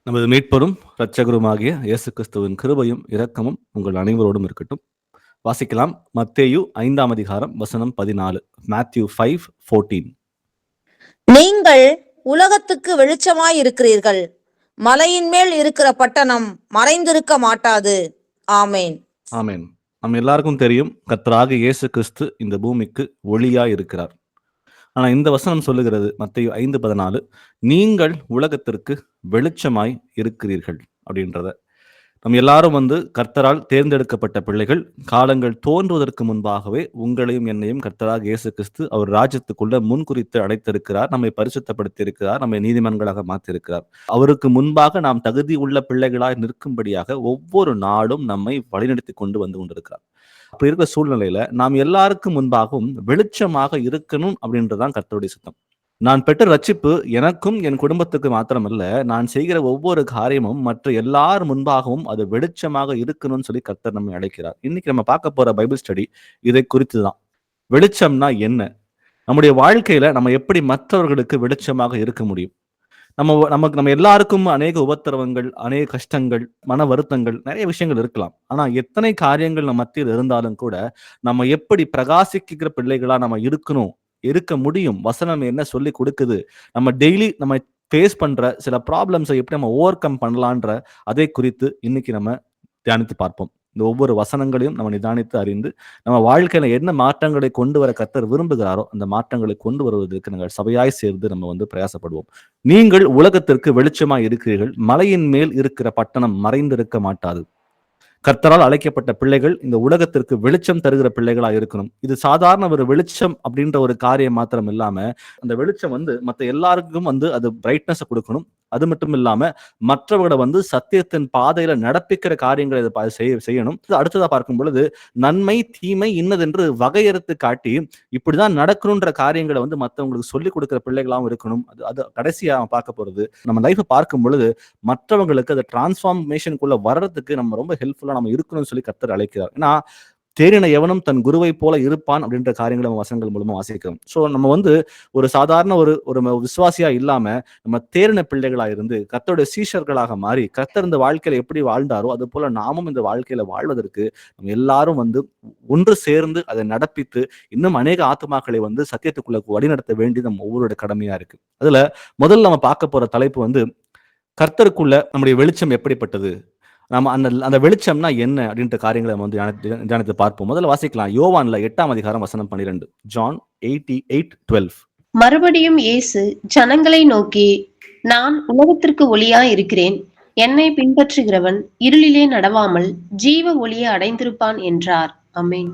நமது மீட்பரும் இரட்சகருமாகிய இயேசு கிறிஸ்துவின் கிருபையும் இரக்கமும் உங்கள் அனைவரோடும் இருக்கட்டும். வாசிக்கலாம். மத்தேயு 5ஆம் அதிகாரம் வசனம் 14. Matthew 5:14. நீங்கள் உலகத்துக்கு வெளிச்சமாய் இருக்கிறீர்கள். மலையின் மேல் இருக்கிற பட்டணம் மறைந்திருக்க மாட்டாது. ஆமேன். ஆமேன். நம்ம எல்லாருக்கும் தெரியும், கர்த்தராகிய இயேசு கிறிஸ்து இந்த பூமிக்கு ஒளியாய் இருக்கிறார். ஆனா இந்த வசனம் சொல்லுகிறது, மத்தேயு 5:14, நீங்கள் உலகத்திற்கு வெளிச்சமாய் இருக்கிறீர்கள் அப்படின்றத. நம்ம எல்லாரும் கர்த்தரால் தேர்ந்தெடுக்கப்பட்ட பிள்ளைகள். காலங்கள் தோன்றுவதற்கு முன்பாகவே உங்களையும் என்னையும் கர்த்தராக இயேசு கிறிஸ்து அவர் ராஜ்யத்துக்குள்ள முன்குறித்து அழைத்திருக்கிறார். நம்மை பரிசுத்தப்படுத்தி இருக்கிறார். நம்மை நீதிமன்களாக மாற்றியிருக்கிறார். அவருக்கு முன்பாக நாம் தகுதி உள்ள பிள்ளைகளாய் நிற்கும்படியாக ஒவ்வொரு நாளும் நம்மை வழிநடத்தி கொண்டு வந்து கொண்டிருக்கிறார். அப்படி இருக்கிற சூழ்நிலையில நாம் எல்லாருக்கும் முன்பாகவும் வெளிச்சமாக இருக்கணும் அப்படின்றதான் கர்த்தருடைய சித்தம். நான் பெற்ற ரட்சிப்பு எனக்கும் என் குடும்பத்துக்கு மாத்திரமல்ல, நான் செய்கிற ஒவ்வொரு காரியமும் மற்ற எல்லார் முன்பாகவும் அது வெளிச்சமாக இருக்கணும்னு சொல்லி கர்த்தர் நம்மை அழைக்கிறார். இன்னைக்கு நம்ம பார்க்க போற பைபிள் ஸ்டடி இதை குறித்து தான். வெளிச்சம்னா என்ன? நம்முடைய வாழ்க்கையில நம்ம எப்படி மற்றவர்களுக்கு வெளிச்சமாக இருக்க முடியும்? நம்ம எல்லாருக்கும் அநேக உபத்திரவங்கள், அநேக கஷ்டங்கள், மன வருத்தங்கள், நிறைய விஷயங்கள் இருக்கலாம். ஆனா எத்தனை காரியங்கள் நம்ம மத்தியில் இருந்தாலும் கூட நம்ம எப்படி பிரகாசிக்கிற பிள்ளைகளா நம்ம இருக்க முடியும்? வசனம் என்ன சொல்லி கொடுக்குது? நம்ம டெய்லி நம்ம ஃபேஸ் பண்ற சில ப்ராப்ளம்ஸை எப்படி நம்ம ஓவர் கம் பண்ணலான்ற அதை குறித்து இன்னைக்கு நம்ம தியானித்து பார்ப்போம். இந்த ஒவ்வொரு வசனங்களையும் நம்ம நிதானித்து அறிந்து நம்ம வாழ்க்கையில என்ன மாற்றங்களை கொண்டு வர கர்த்தர் விரும்புகிறாரோ அந்த மாற்றங்களை கொண்டு வருவதற்கு நாங்கள் சபையாய் சேர்ந்து நம்ம பிரயாசப்படுவோம். நீங்கள் உலகத்திற்கு வெளிச்சமாய் இருக்கிறீர்கள். மலையின் மேல் இருக்கிற பட்டணம் மறைந்திருக்க மாட்டாது. கர்த்தரால் அழைக்கப்பட்ட பிள்ளைகள் இந்த உலகத்திற்கு வெளிச்சம் தருகிற பிள்ளைகளா இருக்கணும். இது சாதாரண ஒரு வெளிச்சம் அப்படின்ற ஒரு காரியம் மாத்திரம் இல்லாம, அந்த வெளிச்சம் மற்ற எல்லாருக்கும் அது பிரைட்னஸ் கொடுக்கணும். அது மட்டும் இல்லாம மற்றவர்களை சத்தியத்தின் பாதையில நடப்பிக்கிற காரியங்களை செய்யணும். அடுத்ததா பார்க்கும் பொழுது நன்மை தீமை இன்னதென்று வகையறுத்து காட்டி இப்படிதான் நடக்கணும்ன்ற காரியங்களை மற்றவங்களுக்கு சொல்லிக் கொடுக்கிற பிள்ளைகளாகவும் இருக்கணும். அது கடைசியா பார்க்க போறது, நம்ம லைஃப் பார்க்கும் பொழுது மற்றவங்களுக்கு அந்த டிரான்ஸ்ஃபார்மேஷனுக்குள்ள வர்றதுக்கு நம்ம ரொம்ப ஹெல்ப்ஃபுல்லா நம்ம இருக்கணும்னு சொல்லி கர்த்தர் அழைக்கிறார். ஏன்னா தேறின எவனும் தன் குருவை போல இருப்பான் அப்படின்ற காரியங்களை நம்ம வசனங்கள் மூலமா வாசிக்கிறோம். ஸோ நம்ம ஒரு சாதாரண ஒரு விசுவாசியா இல்லாம நம்ம தேறின பிள்ளைகளா இருந்து கர்த்தருடைய சீஷர்களாக மாறி கர்த்தர் இந்த வாழ்க்கையில எப்படி வாழ்ந்தாரோ அது போல நாமும் இந்த வாழ்க்கையில வாழ்வதற்கு நம்ம எல்லாரும் ஒன்று சேர்ந்து அதை நடப்பித்து இன்னும் அநேக ஆத்துமாக்களை சத்தியத்துக்குள்ள வழிநடத்த வேண்டியது நம்ம ஒவ்வொருடைய கடமையா இருக்கு. அதுல முதல்ல நம்ம பார்க்க போற தலைப்பு கர்த்தருக்குள்ள நம்முடைய வெளிச்சம் எப்படிப்பட்டது, நம்ம அந்த வெளிச்சம்னா என்ன அப்படின்ற காரியங்களை நம்ம தியானித்து பார்ப்போம். முதல்ல வாசிக்கலாம். யோவான்ல 8ஆம் அதிகாரம் வசனம் 12. ஜான் 8:12. மறுபடியும் இயேசு ஜனங்களை நோக்கி, நான் உலகத்திற்கு ஒளியாய் இருக்கிறேன். என்னை பின்பற்றுகிறவன் இருளிலே நடவாமல் ஜீவ ஒளியை அடைந்திருப்பான் என்றார். ஆமென்.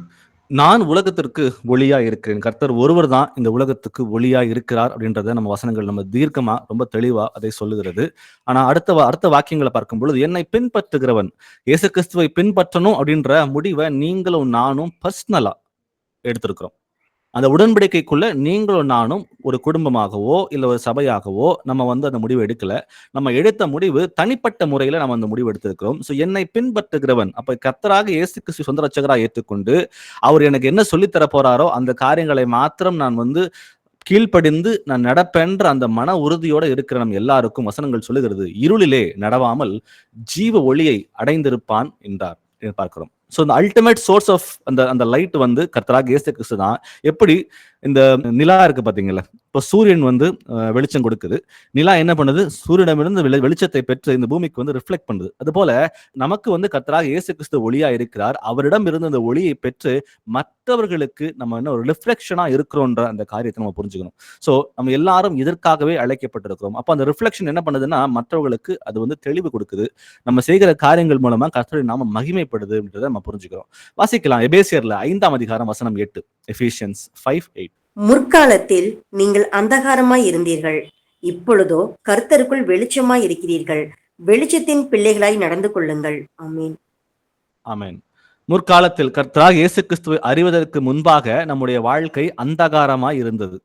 நான் உலகத்திற்கு ஒளியா இருக்கிறேன். கர்த்தர் ஒருவர் தான் இந்த உலகத்துக்கு ஒளியா இருக்கிறார் அப்படின்றத நம்ம வசனங்கள் நம்ம தீர்க்கமா ரொம்ப தெளிவா அதை சொல்லுகிறது. ஆனா அடுத்த வாக்கியங்களை பார்க்கும் பொழுது, என்னை பின்பற்றுகிறவன், இயேசு கிறிஸ்துவை பின்பற்றணும் அப்படின்ற முடிவை நீங்களும் நானும் பர்சனலா எடுத்திருக்கிறோம். அந்த உடன்படிக்கைக்குள்ள நீங்களும் நானும் ஒரு குடும்பமாகவோ இல்ல ஒரு சபையாகவோ நம்ம அந்த முடிவு எடுக்கல. நம்ம எடுத்த முடிவு தனிப்பட்ட முறையில நம்ம அந்த முடிவு எடுத்திருக்கிறோம். ஸோ என்னை பின்பற்றுகிறவன், அப்ப கர்த்தராக இயேசு கிறிஸ்து சொந்த ரட்சகராக ஏற்றுக்கொண்டு அவர் எனக்கு என்ன சொல்லித்தர போறாரோ அந்த காரியங்களை மாத்திரம் நான் கீழ்ப்படிந்து நான் நடப்பேன்ற அந்த மன உறுதியோட இருக்கிற நம்ம எல்லாருக்கும் வசனங்கள் சொல்லுகிறது, இருளிலே நடவாமல் ஜீவ ஒளியை அடைந்திருப்பான் என்றார் பார்க்கிறோம். ஸோ இந்த அல்டிமேட் சோர்ஸ் ஆஃப் அந்த லைட் கர்த்தராக இயேசு கிறிஸ்து தான். எப்படி இந்த நிலா இருக்கு பாத்தீங்களா, இப்போ சூரியன் வெளிச்சம் கொடுக்குது. நிலா என்ன பண்ணுது? சூரியனிடமிருந்து வெளிச்சத்தை பெற்று இந்த பூமிக்கு ரிஃப்ளெக்ட் பண்ணுது. அது போல நமக்கு கர்த்தராக இயேசு கிறிஸ்து ஒளியா இருக்கிறார். அவரிடம் இருந்து அந்த ஒளியை பெற்று மற்றவர்களுக்கு நம்ம ஒரு ரிஃப்ளெக்ஷனா இருக்கிறோன்ற அந்த காரியத்தை நம்ம புரிஞ்சுக்கணும். ஸோ நம்ம எல்லாரும் இதற்காகவே அழைக்கப்பட்டிருக்கிறோம். அப்போ அந்த ரிஃப்ளெக்ஷன் என்ன பண்ணுதுன்னா மற்றவர்களுக்கு அது தெளிவு கொடுக்குது. நம்ம செய்கிற காரியங்கள் மூலமா கர்த்தருடைய நாம மகிமைப்படுது அப்படின்றத நம்ம புரிஞ்சுக்கிறோம். வாசிக்கலாம். எபேசியர்ல 5ஆம் அதிகாரம் வசனம் 8. எபேசியன்ஸ் 5:8. முற்காலத்தில் நீங்கள் அந்தகாரமாய் இருந்தீர்கள், இப்பொழுதோ கர்த்தருக்குள் வெளிச்சமாய் இருக்கிறீர்கள். வெளிச்சத்தின் பிள்ளைகளாய் நடந்து கொள்ளுங்கள். ஆமென். ஆமென். முற்காலத்தில் கர்த்தராகிய இயேசு கிறிஸ்துவை அறிவதற்கு முன்பாக நம்முடைய வாழ்க்கை அந்தகாரமாய் இருந்தது.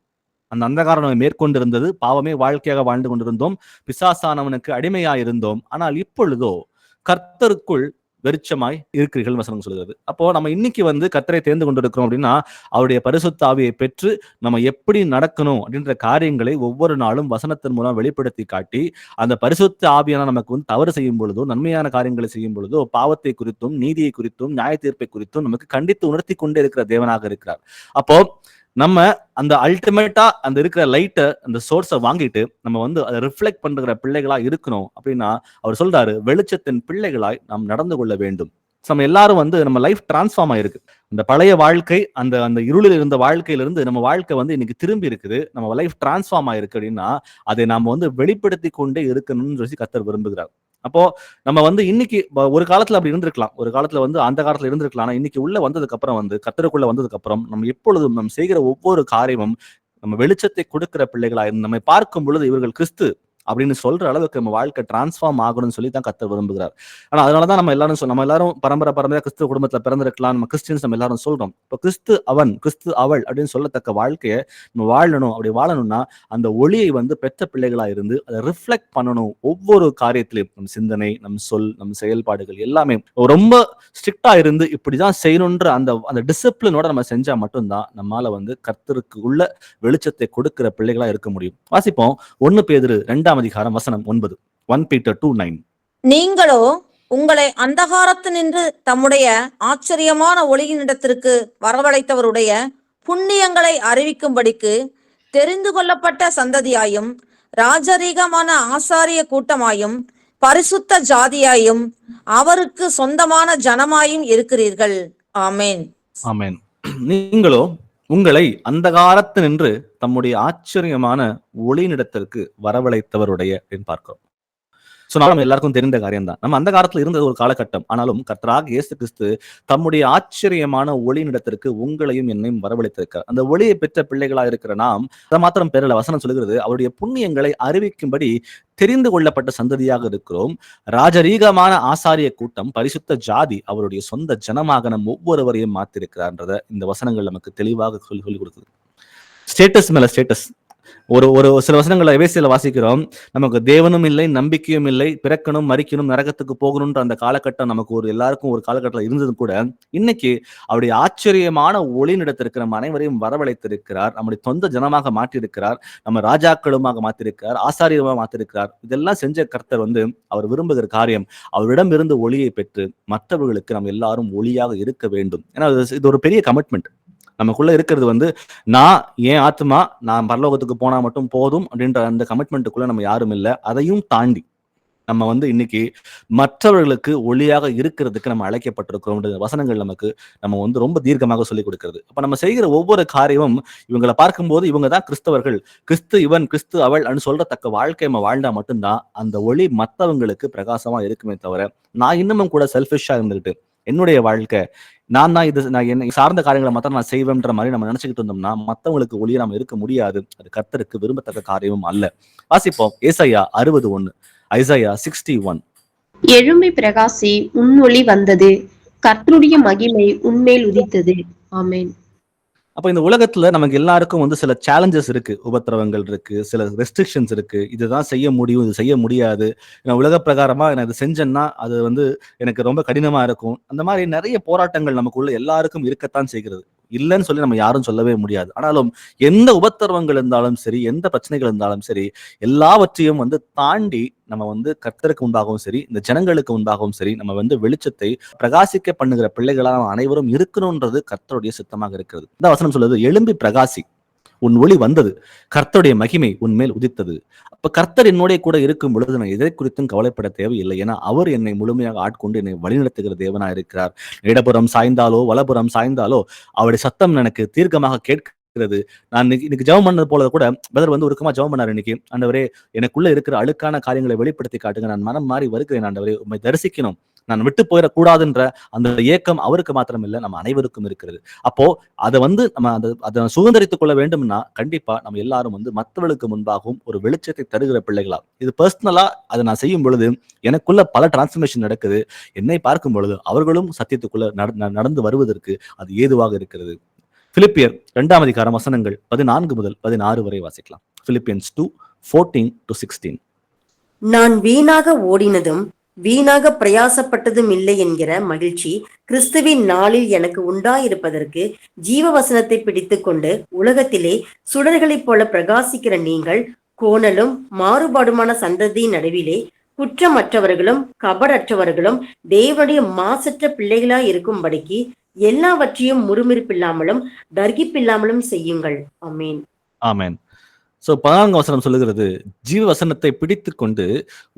அந்த அந்தகாரம் நம்ம மேற்கொண்டிருந்தது. பாவமே வாழ்க்கையாக வாழ்ந்து கொண்டிருந்தோம். பிசாசானவனுக்கு அடிமையாயிருந்தோம். ஆனால் இப்பொழுதோ கர்த்தருக்குள் வெளிச்சமாய் இருக்கிறீர்கள் வசனம் சொல்கிறது. அப்போ நம்ம இன்னைக்கு வந்து கர்த்தரை தேர்ந்து கொண்டிருக்கிறோம் அப்படின்னா, அவருடைய பரிசுத்த ஆவியை பெற்று நம்ம எப்படி நடக்கணும் அப்படின்ற காரியங்களை ஒவ்வொரு நாளும் வசனத்தின் மூலம் வெளிப்படுத்தி காட்டி, அந்த பரிசுத்த ஆவியான நமக்கு வந்து தவறு செய்யும் பொழுதோ, நன்மையான காரியங்களை செய்யும் பொழுதோ, பாவத்தை குறித்தும் நீதியை குறித்தும் நியாய தீர்ப்பை குறித்தும் நமக்கு கண்டித்து உணர்த்தி கொண்டே இருக்கிற தேவனாக இருக்கிறார். அப்போ நம்ம அந்த அல்டிமேட்டா அந்த இருக்கிற லைட்டை, அந்த சோர்ஸை வாங்கிட்டு நம்ம வந்து அதை ரிஃப்ளெக்ட் பண்ற பிள்ளைகளா இருக்கணும் அப்படின்னா, அவர் சொல்றாரு, வெளிச்சத்தின் பிள்ளைகளாய் நாம் நடந்து கொள்ள வேண்டும். நம்ம எல்லாரும் வந்து நம்ம லைஃப் டிரான்ஸ்ஃபார்ம் ஆயிருக்கு. அந்த பழைய வாழ்க்கை, அந்த அந்த இருளில் இருந்த வாழ்க்கையிலிருந்து நம்ம வாழ்க்கை வந்து இன்னைக்கு திரும்பி இருக்குது. நம்ம லைஃப் டிரான்ஸ்ஃபார்ம் ஆயிருக்கு அப்படின்னா, அதை நாம வந்து வெளிப்படுத்தி கொண்டே இருக்கணும்னு சொல்லி கர்த்தர் விரும்புகிறார். அப்போ நம்ம வந்து இன்னைக்கு ஒரு காலத்துல அப்படி இருந்திருக்கலாம், ஒரு காலத்துல வந்து அந்த காலத்துல இருந்திருக்கலாம். ஆனா இன்னைக்கு உள்ள வந்ததுக்கு அப்புறம் வந்து கர்த்தருக்குள்ள வந்ததுக்கு அப்புறம் நம்ம எப்பொழுதும் நம்ம செய்கிற ஒவ்வொரு காரியமும் நம்ம வெளிச்சத்தை கொடுக்கிற பிள்ளைகளா இருந்து நம்மை பார்க்கும் பொழுது இவர்கள் கிறிஸ்து அப்படின்னு சொல்ற அளவுக்கு நம்ம வாழ்க்கை டிரான்ஸ்ஃபார்ம் ஆகணும்னு சொல்லி தான் கர்த்தர் விரும்புகிறார். ஆனா அதனாலதான் நம்ம எல்லாரும் பரம்பரையா கிறிஸ்துவ குடும்பத்துல பிறந்திருக்கலாம், நம்ம கிறிஸ்டியன்ஸ் நம்ம எல்லாரும் சொல்றோம். இப்போ கிறிஸ்து அவன், கிறிஸ்து அவள் அப்படின்னு சொல்லத்தக்க வாழ்க்கையை நம்ம வாழணும். அப்படி வாழணும்னா அந்த ஒளியை வந்து பெற்ற பிள்ளைகளா இருந்து அதை ரிஃப்ளெக்ட் பண்ணணும். ஒவ்வொரு காரியத்திலையும் நம் சிந்தனை, நம் சொல், நம் செயல்பாடுகள் எல்லாமே ரொம்ப ஸ்ட்ரிக்டா இருந்து இப்படிதான் செய்யணும்ன்ற அந்த அந்த டிசிப்ளினோட நம்ம செஞ்சா மட்டும்தான் நம்மால வந்து கர்த்தருக்கு உள்ள வெளிச்சத்தை கொடுக்கிற பிள்ளைகளா இருக்க முடியும். வாசிப்போம் 1 பேதுரு 2 அதிகாரம் வசனம் 9. 1 Peter 2:9. நீங்களோ உங்களை அந்தகாரத்தினின்று தம்முடைய ஆச்சரியமான ஒளியினிடத்திற்கு வரவழைத்தவருடைய புண்ணியங்களை அறிவிக்கும்படிக்கு தெரிந்து கொள்ளப்பட்ட சந்ததியாயும் ராஜரீகமான ஆசாரிய கூட்டமாயும் பரிசுத்த ஜாதியாயும் அவருக்கு சொந்தமான ஜனமாயும் இருக்கிறீர்கள். ஆமேன். ஆமென். நீங்களோ உங்களை அந்தகாரத்தினின்று தம்முடைய ஆச்சரியமான ஒளியினிடத்திற்கு வரவழைத்தவருடைய அப்படின்னு பார்க்கிறோம். நம்ம எல்லாருக்கும் தெரிந்த காரியம் தான். நம்ம அந்த காலத்துல இருந்தது ஒரு காலகட்டம். ஆனாலும் கர்த்தராகிய இயேசு கிறிஸ்து தம்முடைய ஆச்சரியமான ஒளியினிடத்திற்கு உங்களையும் என்னையும் வரவழைத்திருக்கார். அந்த ஒளியை பெற்ற பிள்ளைகளா இருக்கிற நாம் அதை மாத்திரம் பெறல. வசனம் சொல்லுகிறது, அவருடைய புண்ணியங்களை அறிவிக்கும்படி தெரிந்து கொள்ளப்பட்ட சந்ததியாக இருக்கிறோம். ராஜரீகமான ஆசாரிய கூட்டம், பரிசுத்த ஜாதி, அவருடைய சொந்த ஜனமாக நம் ஒவ்வொருவரையும் மாத்திருக்கிறார்ன்றத இந்த வசனங்கள் நமக்கு தெளிவாக சொல்லி கொடுக்குது. ஸ்டேட்டஸ் மேல ஸ்டேட்டஸ். ஒரு சில வசனங்களை எபேசியர்ல வாசிக்கிறோம், நமக்கு தேவனும் இல்லை, நம்பிக்கையும் இல்லை, பிறக்கணும், மரிக்கணும், நரகத்துக்கு போகணும்ன்ற அந்த காலகட்டம் நமக்கு எல்லாருக்கும் ஒரு காலகட்டத்தில் இருந்தது கூட, இன்னைக்கு அவருடைய ஆச்சரியமான ஒளியினிடத்திற்கு நம்ம அனைவரையும் வரவழைத்திருக்கிறார். நம்முடைய சொந்த ஜனமாக மாற்றியிருக்கிறார், நம்ம ராஜாக்களுமாக மாற்றிருக்கிறார், ஆசாரியமாக மாற்றிருக்கிறார். இதெல்லாம் செஞ்ச கர்த்தர் வந்து அவர் விரும்புகிற காரியம், அவரிடம் இருந்து ஒளியை பெற்று மற்றவர்களுக்கு நம்ம எல்லாரும் ஒளியாக இருக்க வேண்டும். ஏன்னா இது ஒரு பெரிய கமிட்மெண்ட். நமக்குள்ள இருக்கிறது வந்து நான் ஏன் ஆத்மா நான் பரலோகத்துக்கு போனா மட்டும் போதும் அப்படின்ற அந்த கமிட்மெண்ட்டுக்குள்ள நம்ம யாரும் இல்லை. அதையும் தாண்டி நம்ம வந்து இன்னைக்கு மற்றவர்களுக்கு ஒளியாக இருக்கிறதுக்கு நம்ம அழைக்கப்பட்டிருக்கிறோம். வசனங்கள் நமக்கு நம்ம வந்து ரொம்ப தீர்க்கமாக சொல்லிக் கொடுக்கிறது. அப்ப நம்ம செய்கிற ஒவ்வொரு காரியமும் இவங்களை பார்க்கும்போது இவங்க தான் கிறிஸ்தவர்கள், கிறிஸ்து இவன், கிறிஸ்து அவள் அப்படின்னு சொல்றத்தக்க வாழ்க்கை நம்ம வாழ்ந்தா மட்டும்தான் அந்த ஒளி மற்றவங்களுக்கு பிரகாசமா இருக்குமே தவிர, நான் இன்னமும் கூட செல்ஃபிஷா இருந்துகிட்டு என்னுடைய வாழ்க்கை நான் என்னை சார்ந்த காரியங்களை மாத்திரம் நான் செய்வேன்ற மாதிரி நம்ம நினைச்சுக்கிட்டு இருந்தோம்னா மற்றவங்களுக்கு ஒளியை நாம இருக்க முடியாது. அது கர்த்தருக்கு விரும்பத்தக்க காரியமும் அல்ல. வாசிப்போம் ஏசாயா 60:1. ஐசாயா 60:1. எழும்பி பிரகாசி, உன் ஒளி வந்தது, கர்த்தருடைய மகிமை உன்மேல் உதித்தது. ஆமென். அப்ப இந்த உலகத்துல நமக்கு எல்லாருக்கும் வந்து சில சேலஞ்சஸ் இருக்கு, உபத்திரவங்கள் இருக்கு, சில ரெஸ்ட்ரிக்ஷன்ஸ் இருக்கு. இதுதான் செய்ய முடியும், இது செய்ய முடியாது, உலக பிரகாரமா நான் இது செஞ்சேன்னா அது வந்து எனக்கு ரொம்ப கடினமா இருக்கும். அந்த மாதிரி நிறைய போராட்டங்கள் நமக்குள்ள எல்லாருக்கும் இருக்கத்தான் செய்கிறது. இல்லைன்னு சொல்லி நம்ம யாரும் சொல்லவே முடியாது. ஆனாலும் எந்த உபத்திரவங்கள் இருந்தாலும் சரி, எந்த பிரச்சனைகள் இருந்தாலும் சரி, எல்லாவற்றையும் வந்து தாண்டி நம்ம வந்து கர்த்தருக்கு முன்பாகவும் சரி, இந்த ஜனங்களுக்கு முன்பாகவும் சரி, நம்ம வந்து வெளிச்சத்தை பிரகாசிக்க பண்ணுகிற பிள்ளைகளா நம்ம அனைவரும் இருக்கணும்ன்றது கர்த்தருடைய சித்தமாக இருக்கிறது. இந்த வசனம் சொல்லுது, எழும்பி பிரகாசி, உன் ஒளி வந்தது, கர்த்தருடைய மகிமை உன்மேல் உதித்தது. அப்ப கர்த்தர் என்னோட கூட இருக்கும் பொழுது நான் எதை குறித்தும் கவலைப்பட தேவையில்லை. ஏன்னா அவர் என்னை முழுமையாக ஆட்கொண்டு என்னை வழிநடத்துகிற தேவனா இருக்கிறார். இடப்புறம் சாய்ந்தாலோ வலப்புறம் சாய்ந்தாலோ அவருடைய சத்தம் எனக்கு தீர்க்கமாக கேட்கிறது. நான் இன்னைக்கு ஜெபம் பண்ணது போல கூட பிரதர் வந்து ஒருக்கமா ஜெபம் பண்ணாரு. இன்னைக்கு, ஆண்டவரே எனக்குள்ள இருக்கிற அழுக்கான காரியங்களை வெளிப்படுத்தி காட்டுங்க, நான் மனம் மாறி வருகிறேன், ஆண்டவரே உம்மை தரிசிக்கணும், நான் விட்டு போயிடக்கூடாதுன்ற அந்த ஏக்கம் அவருக்கு மாத்திரம் இல்லை, நம்ம அனைவருக்கும் இருக்கிறது. அப்போ அதை வந்து நம்ம அதை சுதந்திரித்துக் கொள்ள வேண்டும்னா கண்டிப்பா நம்ம எல்லாரும் வந்து மற்றவர்களுக்கு முன்பாகவும் ஒரு வெளிச்சத்தை தருகிற பிள்ளைகளா. இது பர்சனலா அதை நான் செய்யும் பொழுது எனக்குள்ள பல டிரான்ஸ்ஃபர்மேஷன் நடக்குது. என்னை பார்க்கும் பொழுது அவர்களும் சத்தியத்துக்குள்ள நடந்து வருவதற்கு அது ஏதுவாக இருக்கிறது. பிலிப்பியர் 2 அதிகாரம் வசனங்கள் 14 முதல் 16 வரை வாசிக்கலாம். Philippians 2:14-16. நான் வீணாக ஓடினதும் வீணாக பிரயாசப்பட்டதும் இல்லை என்கிற மகிழ்ச்சி கிறிஸ்துவின் நாளில் எனக்கு உண்டாயிருப்பதற்கு ஜீவ வசனத்தை பிடித்துக்கொண்டு உலகத்திலே சுடர்களைப் போல பிரகாசிக்கிற நீங்கள் கோணலும் மாறுபாடுமான சந்ததியின் நடுவிலே குற்றமற்றவர்களும் கபடற்றவர்களும் தேவனுடைய மாசற்ற பிள்ளைகளாய் இருக்கும்படிக்கு எல்லாவற்றையும் முறுமுறுப்பில்லாமலும் தர்கிப்பில்லாமலும் செய்யுங்கள். ஆமேன். ஆமென். சோ 14 வசனம் சொல்லுகிறது, ஜீவ வசனத்தை பிடித்து கொண்டு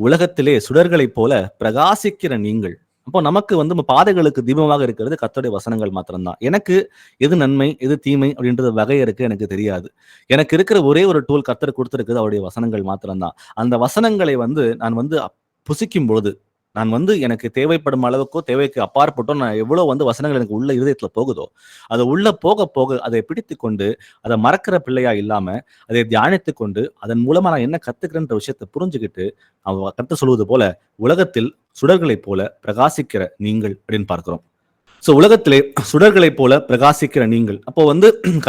உலகத்திலே சுடர்களைப் போல பிரகாசிக்கிற நீங்கள். அப்போ நமக்கு நம்ம பாதைகளுக்கு தீபமாக இருக்கிறது கர்த்தருடைய வசனங்கள் மாத்திரம்தான். எனக்கு எது நன்மை எது தீமை அப்படின்றது வகையறுக்க எனக்கு தெரியாது. எனக்கு இருக்கிற ஒரே ஒரு டூல் கர்த்தர் கொடுத்திருக்குது, அவருடைய வசனங்கள் மாத்திரம்தான். அந்த வசனங்களை நான் புசிக்கும் பொழுது நான் எனக்கு தேவைப்படும் அளவுக்கோ தேவைக்கு அப்பாற்பட்டோ நான் எவ்வளவு வசனங்கள் எனக்கு உள்ள இருதயத்துல போகுதோ அது உள்ள போக போக அதை பிடித்து கொண்டு அதை மறக்கிற பிள்ளையா இல்லாம அதை தியானித்து கொண்டு அதன் மூலமா நான் என்ன கத்துக்கிறேன்ற விஷயத்தை புரிஞ்சுக்கிட்டு அவ கர்த்தர் சொல்வது போல உலகத்தில் சுடர்களைப் போல பிரகாசிக்கிற நீங்கள் அப்படின்னு பார்க்கிறோம். சோ உலகத்திலே சுடர்களைப் போல பிரகாசிக்கிற நீங்கள். அப்போ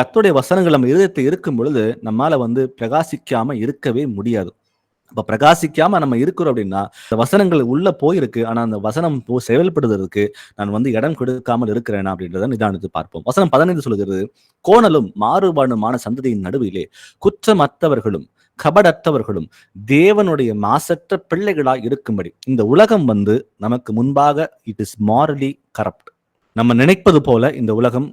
கர்த்தருடைய வசனங்கள் நம்ம இருதயத்தை இருக்கும் பொழுது நம்மால பிரகாசிக்காம இருக்கவே முடியாது. அப்ப பிரகாசிக்காம நம்ம இருக்கிறோம் அப்படின்னா இந்த வசனங்கள் உள்ள போயிருக்கு, ஆனா அந்த வசனம் செயல்படுவதற்கு நான் இடம் கொடுக்காமல் இருக்கிறேனா அப்படின்றத நிதானித்து பார்ப்போம். வசனம் 15 சொல்கிறது, கோணலும் மாறுபாடுமான சந்ததியின் நடுவிலே குற்றமற்றவர்களும் கபடற்றவர்களும் தேவனுடைய மாசற்ற பிள்ளைகளாய் இருக்கும்படி. இந்த உலகம் நமக்கு முன்பாக இட் இஸ் மாரலி கரப்ட். நம்ம நினைப்பது போல இந்த உலகம்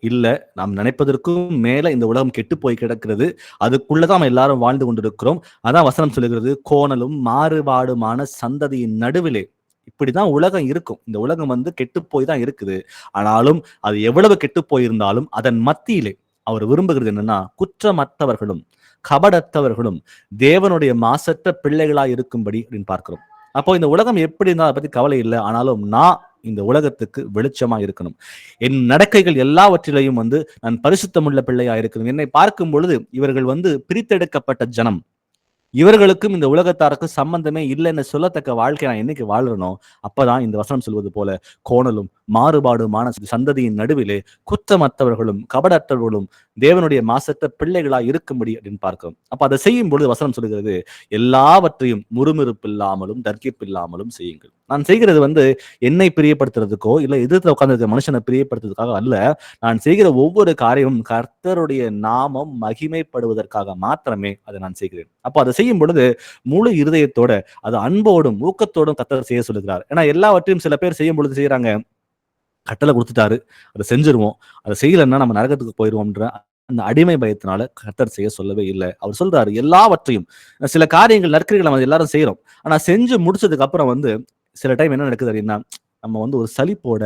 இல்ல, நாம் நினைப்பதற்கும் மேல இந்த உலகம் கெட்டு போய் கிடக்கிறது. அதுக்குள்ளதான் நம்ம எல்லாரும் வாழ்ந்து கொண்டிருக்கிறோம். அதான் வசனம் சொல்லுகிறது, கோணலும் மாறுபாடுமான சந்ததியின் நடுவிலே. இப்படிதான் உலகம் இருக்கும். இந்த உலகம் கெட்டு போய் தான் இருக்குது. ஆனாலும் அது எவ்வளவு கெட்டு போயிருந்தாலும் அதன் மத்தியிலே அவர் விரும்புகிறது என்னன்னா, குற்றமற்றவர்களும் கபடற்றவர்களும் தேவனுடைய மாசற்ற பிள்ளைகளாய் இருக்கும்படி அப்படின்னு பார்க்கிறோம். அப்போ இந்த உலகம் எப்படி இருந்தா அதை பத்தி கவலை இல்லை, ஆனாலும் நான் இந்த உலகத்துக்கு வெளிச்சமா இருக்கணும். என் நடக்கைகள் எல்லாவற்றிலையும் நான் பரிசுத்தமுள்ள பிள்ளையா இருக்கணும். என்னை பார்க்கும் பொழுது இவர்கள் பிரித்தெடுக்கப்பட்ட ஜனம், இவர்களுக்கும் இந்த உலகத்தாருக்கும் சம்பந்தமே இல்லைன்னு சொல்லத்தக்க வாழ்க்கை நான் என்னைக்கு வாழ்றனோ அப்பதான் இந்த வசனம் சொல்வது போல கோணலும் மாறுபாடுமான சந்ததியின் நடுவிலே குற்றமற்றவர்களும் கபடற்றவர்களும் தேவனுடைய மாசற்ற பிள்ளைகளா இருக்கும்படி அப்படின்னு பார்க்கிறோம். அப்ப அதை செய்யும் பொழுது வசனம் சொல்லுகிறது, எல்லாவற்றையும் முறுமுறுப்பில்லாமலும் தர்க்கிப்பில்லாமலும் செய்யுங்கள். நான் செய்கிறது என்னை பிரியப்படுத்துறதுக்கோ இல்ல எதிர்த்து உட்கார்ந்து மனுஷனை பிரியப்படுத்துறதுக்காக அல்ல. நான் செய்கிற ஒவ்வொரு காரியமும் கர்த்தருடைய நாமம் மகிமைப்படுவதற்காக மாத்திரமே அதை நான் செய்கிறேன். அப்போ அதை செய்யும் பொழுது முழு இருதயத்தோட அது அன்போடும் ஊக்கத்தோடும் கர்த்தர் செய்ய சொல்லுகிறார். ஏன்னா எல்லாவற்றையும் சில பேர் செய்யும் பொழுது செய்யறாங்க, கட்டளை கொடுத்துட்டாரு அதை செஞ்சிருவோம், அதை செய்யலைன்னா நம்ம நரகத்துக்கு போயிடுவோம்ன்ற அந்த அடிமை பயத்தினால கர்த்தர் செய்ய சொல்லவே இல்லை. அவர் சொல்றாரு எல்லாவற்றையும். சில காரியங்கள் நற்கிரிகள் நம்ம எல்லாரும் செய்யறோம், ஆனா செஞ்சு முடிச்சதுக்கு அப்புறம் சில டைம் என்ன நடக்குது அப்படின்னா, நம்ம ஒரு சலிப்போட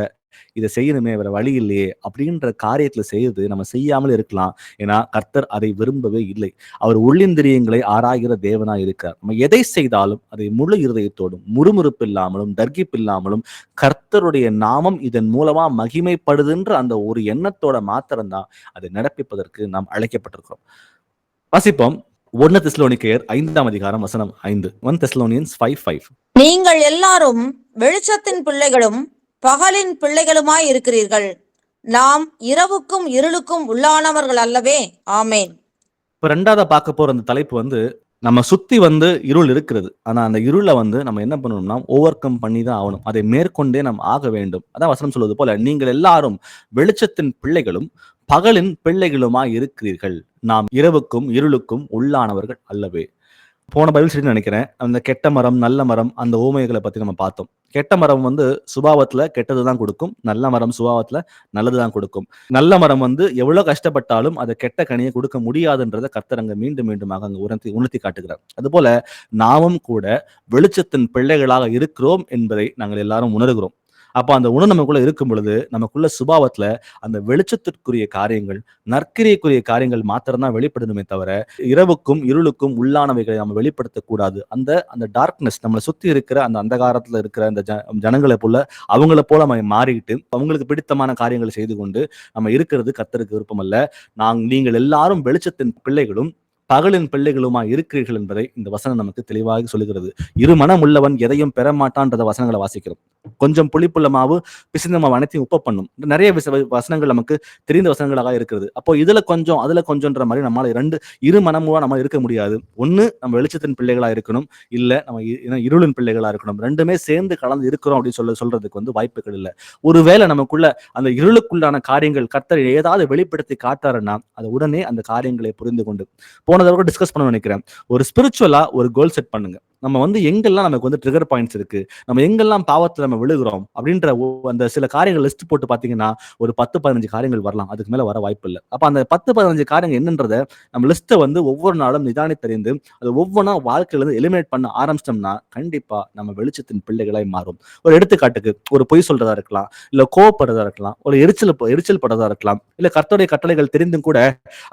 இதை செய்யணுமே வேற வழி இல்லையே அப்படின்ற காரியத்துல செய்து நம்ம செய்யாமல் இருக்கலாம். ஏன்னா கர்த்தர் அதை விரும்பவே இல்லை. அவர் உள்ளிந்திரியங்களை ஆராய்கிற தேவனா இருக்கார். நம்ம எதை செய்தாலும் அதை முழு இருதயத்தோடும் முறுமுறுப்பு இல்லாமலும் தர்கிப்பில்லாமலும் கர்த்தருடைய நாமம் இதன் மூலமா மகிமைப்படுதுன்ற அந்த ஒரு எண்ணத்தோட மாத்திரம்தான் அதை நடப்பிப்பதற்கு நாம் அழைக்கப்பட்டிருக்கிறோம். வாசிப்போம் 1 தெசலோனிக்கேயர் 5ஆம் அதிகாரம் வசனம் 5. 1 Thessalonians 5:5. நீங்கள் எல்லாரும் வெளிச்சத்தின் பிள்ளைகளும் பகலின் பிள்ளைகளுமாய் இருக்கிறீர்கள். நாம் இரவுக்கும் இருளுக்கும் உள்ளானவர்கள் அல்லவே. ஆமேன். இப்ப 2ஆவதா பார்க்க போற அந்த தலைப்பு நம்ம சுத்தி இருள் இருக்கிறது. ஆனா அந்த இருளை நம்ம என்ன பண்ணணும்னா ஓவர் கம் பண்ணி தான் ஆகணும். அதை மேற்கொண்டே நாம் ஆக வேண்டும். அதான் வசனம் சொல்வது போல, நீங்கள் எல்லாரும் வெளிச்சத்தின் பிள்ளைகளும் பகலின் பிள்ளைகளுமாய் இருக்கிறீர்கள். நாம் இரவுக்கும் இருளுக்கும் உள்ளானவர்கள் அல்லவே. போன பைபிள் ஸ்டடி நினைக்கிறேன், அந்த கெட்ட மரம் நல்ல மரம் அந்த ஊமைகளை பத்தி நம்ம பார்த்தோம். கெட்ட மரம் சுபாவத்துல கெட்டதுதான் கொடுக்கும், நல்ல மரம் சுபாவத்துல நல்லதுதான் கொடுக்கும். நல்ல மரம் எவ்வளவு கஷ்டப்பட்டாலும் அதை கெட்ட கனியை கொடுக்க முடியாதுன்றதை கர்த்தர் அங்க மீண்டும் மீண்டுமாக அங்க உணர்த்தி காட்டுகிறார். அதுபோல நாமும் கூட வெளிச்சத்தின் பிள்ளைகளாக இருக்கிறோம் என்பதை நாங்கள் எல்லாரும் உணர்கிறோம். அப்போ அந்த உணர்வு நமக்குள்ள இருக்கும் பொழுது நமக்குள்ள சுபாவத்துல அந்த வெளிச்சத்திற்குரிய காரியங்கள் நற்கிரியக்குரிய காரியங்கள் மாத்திரம்தான் வெளிப்படணுமே தவிர இரவுக்கும் இருளுக்கும் உள்ளானவைகளை நம்ம வெளிப்படுத்தக்கூடாது. அந்த டார்க்னஸ் நம்மளை சுத்தி இருக்கிற அந்த அந்தகாரத்துல இருக்கிற அந்த ஜனங்களை போல அவங்கள போல நம்ம மாறிக்கிட்டு அவங்களுக்கு பிடித்தமான காரியங்களை செய்து கொண்டு நம்ம இருக்கிறது கர்த்தருக்கு விருப்பம் அல்ல. நீங்கள் எல்லாரும் வெளிச்சத்தின் பிள்ளைகளும் பகலின் பிள்ளைகளுமா இருக்கிறீர்கள் என்பதை இந்த வசனம் நமக்கு தெளிவாக சொல்லுகிறது. இரு மனம் உள்ளவன் எதையும் பெற மாட்டான்றத வசனங்களை வாசிக்கிறோம். கொஞ்சம் புளிப்புள்ள மாவு பிசிந்த மாவு அனைத்தையும் உப்ப பண்ணும். நிறைய வசனங்கள் நமக்கு தெரிந்த வசனங்களாக இருக்கிறது. அப்போ இதுல கொஞ்சம் அதுல கொஞ்சம்ன்ற மாதிரி நம்மளால இரு மனமுவா நம்ம இருக்க முடியாது. ஒண்ணு நம்ம வெளிச்சத்தின் பிள்ளைகளா இருக்கணும், இல்ல நம்ம இருளின் பிள்ளைகளா இருக்கணும். ரெண்டுமே சேர்ந்து கலந்து இருக்கிறோம் அப்படின்னு சொல்றதுக்கு வாய்ப்புகள் இல்லை. ஒருவேளை நமக்குள்ள அந்த இருளுக்குள்ளான காரியங்கள் கர்த்தர் ஏதாவது வெளிப்படுத்தி காட்டாருன்னா அது உடனே அந்த காரியங்களை புரிந்து கொண்டு போன தடவை டிஸ்கஸ் பண்ண நினைக்கிறேன். ஒரு ஸ்பிரிச்சுவலா ஒரு கோல் செட் பண்ணுங்க. நம்ம எங்கெல்லாம் நமக்கு ட்ரிகர் பாயிண்ட்ஸ் இருக்கு, நம்ம எங்கெல்லாம் பாவத்துல நம்ம விழுகிறோம் அப்படின்ற அந்த சில காரியங்கள் லிஸ்ட் போட்டு பாத்தீங்கன்னா ஒரு 10-15 காரியங்கள் வரலாம். அதுக்கு மேல வர வாய்ப்பு இல்லை. அப்ப அந்த 10-15 காரியங்கள் என்னன்றத நம்ம லிஸ்ட்டை ஒவ்வொரு நாளும் நிதானித்தறிந்து அது ஒவ்வொன்றா வாழ்க்கையில இருந்து எலிமினேட் பண்ண ஆரம்பிச்சிட்டோம்னா கண்டிப்பா நம்ம வெளிச்சத்தின் பிள்ளைகளாய் மாறும். ஒரு எடுத்துக்காட்டுக்கு ஒரு பொய் சொல்றதா இருக்கலாம், இல்ல கோவப்படுறதா இருக்கலாம், ஒரு எரிச்சல் படுறதா இருக்கலாம், இல்ல கர்த்தருடைய கட்டளைகள் தெரிந்தும் கூட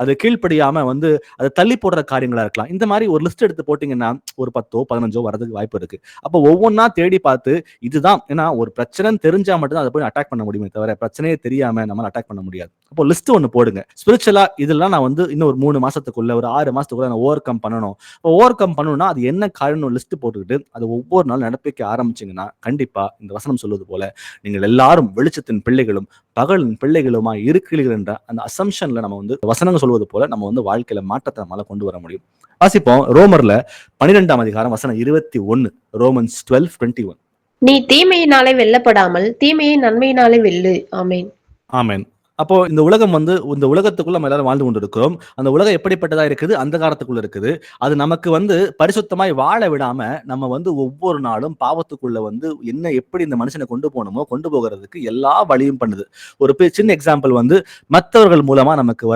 அது கீழ்ப்படியாம அதை தள்ளி போடுற காரியங்களா இருக்கலாம். இந்த மாதிரி ஒரு லிஸ்ட் எடுத்து போட்டீங்கன்னா ஒரு 10-15 வரதுக்கு வாய்ப்பு இருக்கு. அப்போ ஒவ்வொன்னா தேடி பார்த்து இதுதான், ஏன்னா ஒரு பிரச்சனை தெரிஞ்சா மட்டும்தான் அதை போய் அட்டாக் பண்ண முடியுமே தவிர பிரச்சனையே தெரியாம நம்மளால அட்டாக் பண்ண முடியாது. அப்போ லிஸ்ட் ஒண்ணு போடுங்க. ஸ்பிரிச்சுவலா இதெல்லாம் நான் இன்னும் ஒரு 3 மாசத்துக்குள்ள ஒரு 6 மாசத்துக்குள்ள நான் ஓவர் கம் பண்ணணும். ஓவர் கம் பண்ணணும்னா அது என்ன காரணம் லிஸ்ட் போட்டுக்கிட்டு அது ஒவ்வொரு நாள் நடப்பிக்க ஆரம்பிச்சீங்கன்னா கண்டிப்பா இந்த வசனம் சொல்வது போல நீங்கள் எல்லாரும் வெளிச்சத்தின் பிள்ளைகளும் பகலின் பிள்ளைகளுமா இருக்கிறீர்கள் என்ற அந்த அசம்ஷன்ல நம்ம வசனங்கள் சொல்வது போல நம்ம வாழ்க்கையில மாற்றத்தை நம்மளால கொண்டு வர முடியும். வாசிப்போம் ரோமர்ல 12ஆம் அதிகாரம் வசனம் 21. ரோமன்ஸ் 12:21. நீ தீமையினாலே வெல்லப்படாமல் தீமையை நன்மையினாலே வெல்லு. ஆமென். ஆமென். அப்போ இந்த உலகம் இந்த உலகத்துக்குள்ள நம்ம எல்லாரும் வாழ்ந்து கொண்டிருக்கிறோம். அந்த உலகம் எப்படிப்பட்டதா இருக்குது, அந்த காலத்துக்குள்ள இருக்குது. அது நமக்கு பரிசுத்தமாய் வாழ விடாம நம்ம ஒவ்வொரு நாளும் பாவத்துக்குள்ள என்ன எப்படி இந்த மனுஷனை கொண்டு போகணுமோ கொண்டு போகிறதுக்கு எல்லா வழியும் பண்ணுது. ஒரு சின்ன எக்ஸாம்பிள் மற்றவர்கள் மூலமா நமக்கு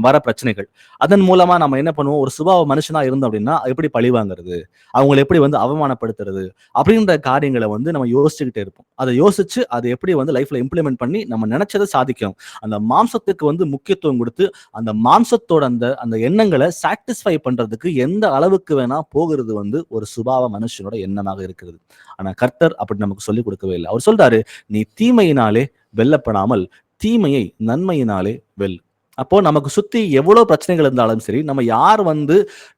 வர பிரச்சனைகள். அதன் மூலமா நம்ம என்ன பண்ணுவோம், ஒரு சுபாவ மனுஷனா இருந்தோம் அப்படின்னா எப்படி பழி வாங்குறது, அவங்களை எப்படி அவமானப்படுத்துறது அப்படின்ற காரியங்களை நம்ம யோசிச்சுக்கிட்டே இருப்போம். அதை யோசிச்சு அதை எப்படி லைஃப்ல இம்ப்ளிமெண்ட் பண்ணி நம்ம நினைச்சதை சாதிக்கும். அந்த மாம்சத்துக்கு முக்கியத்துவம் கொடுத்து அந்த மாம்சத்தோட அந்த எண்ணங்களை சாட்டிஸ்ஃபை பண்றதுக்கு எந்த அளவுக்கு வேணா போகிறது ஒரு சுபாவ மனுஷனோட எண்ணமாக இருக்கிறது. ஆனா கர்த்தர் அப்படி நமக்கு சொல்லிக் கொடுக்கவே இல்லை. அவர் சொல்றாரு, நீ தீமையினாலே வெல்லப்படாமல் தீமையை நன்மையினாலே வெல். அப்போ நமக்கு சுத்தி எவ்வளவு பிரச்சனைகள் இருந்தாலும் சரி, நம்ம யார்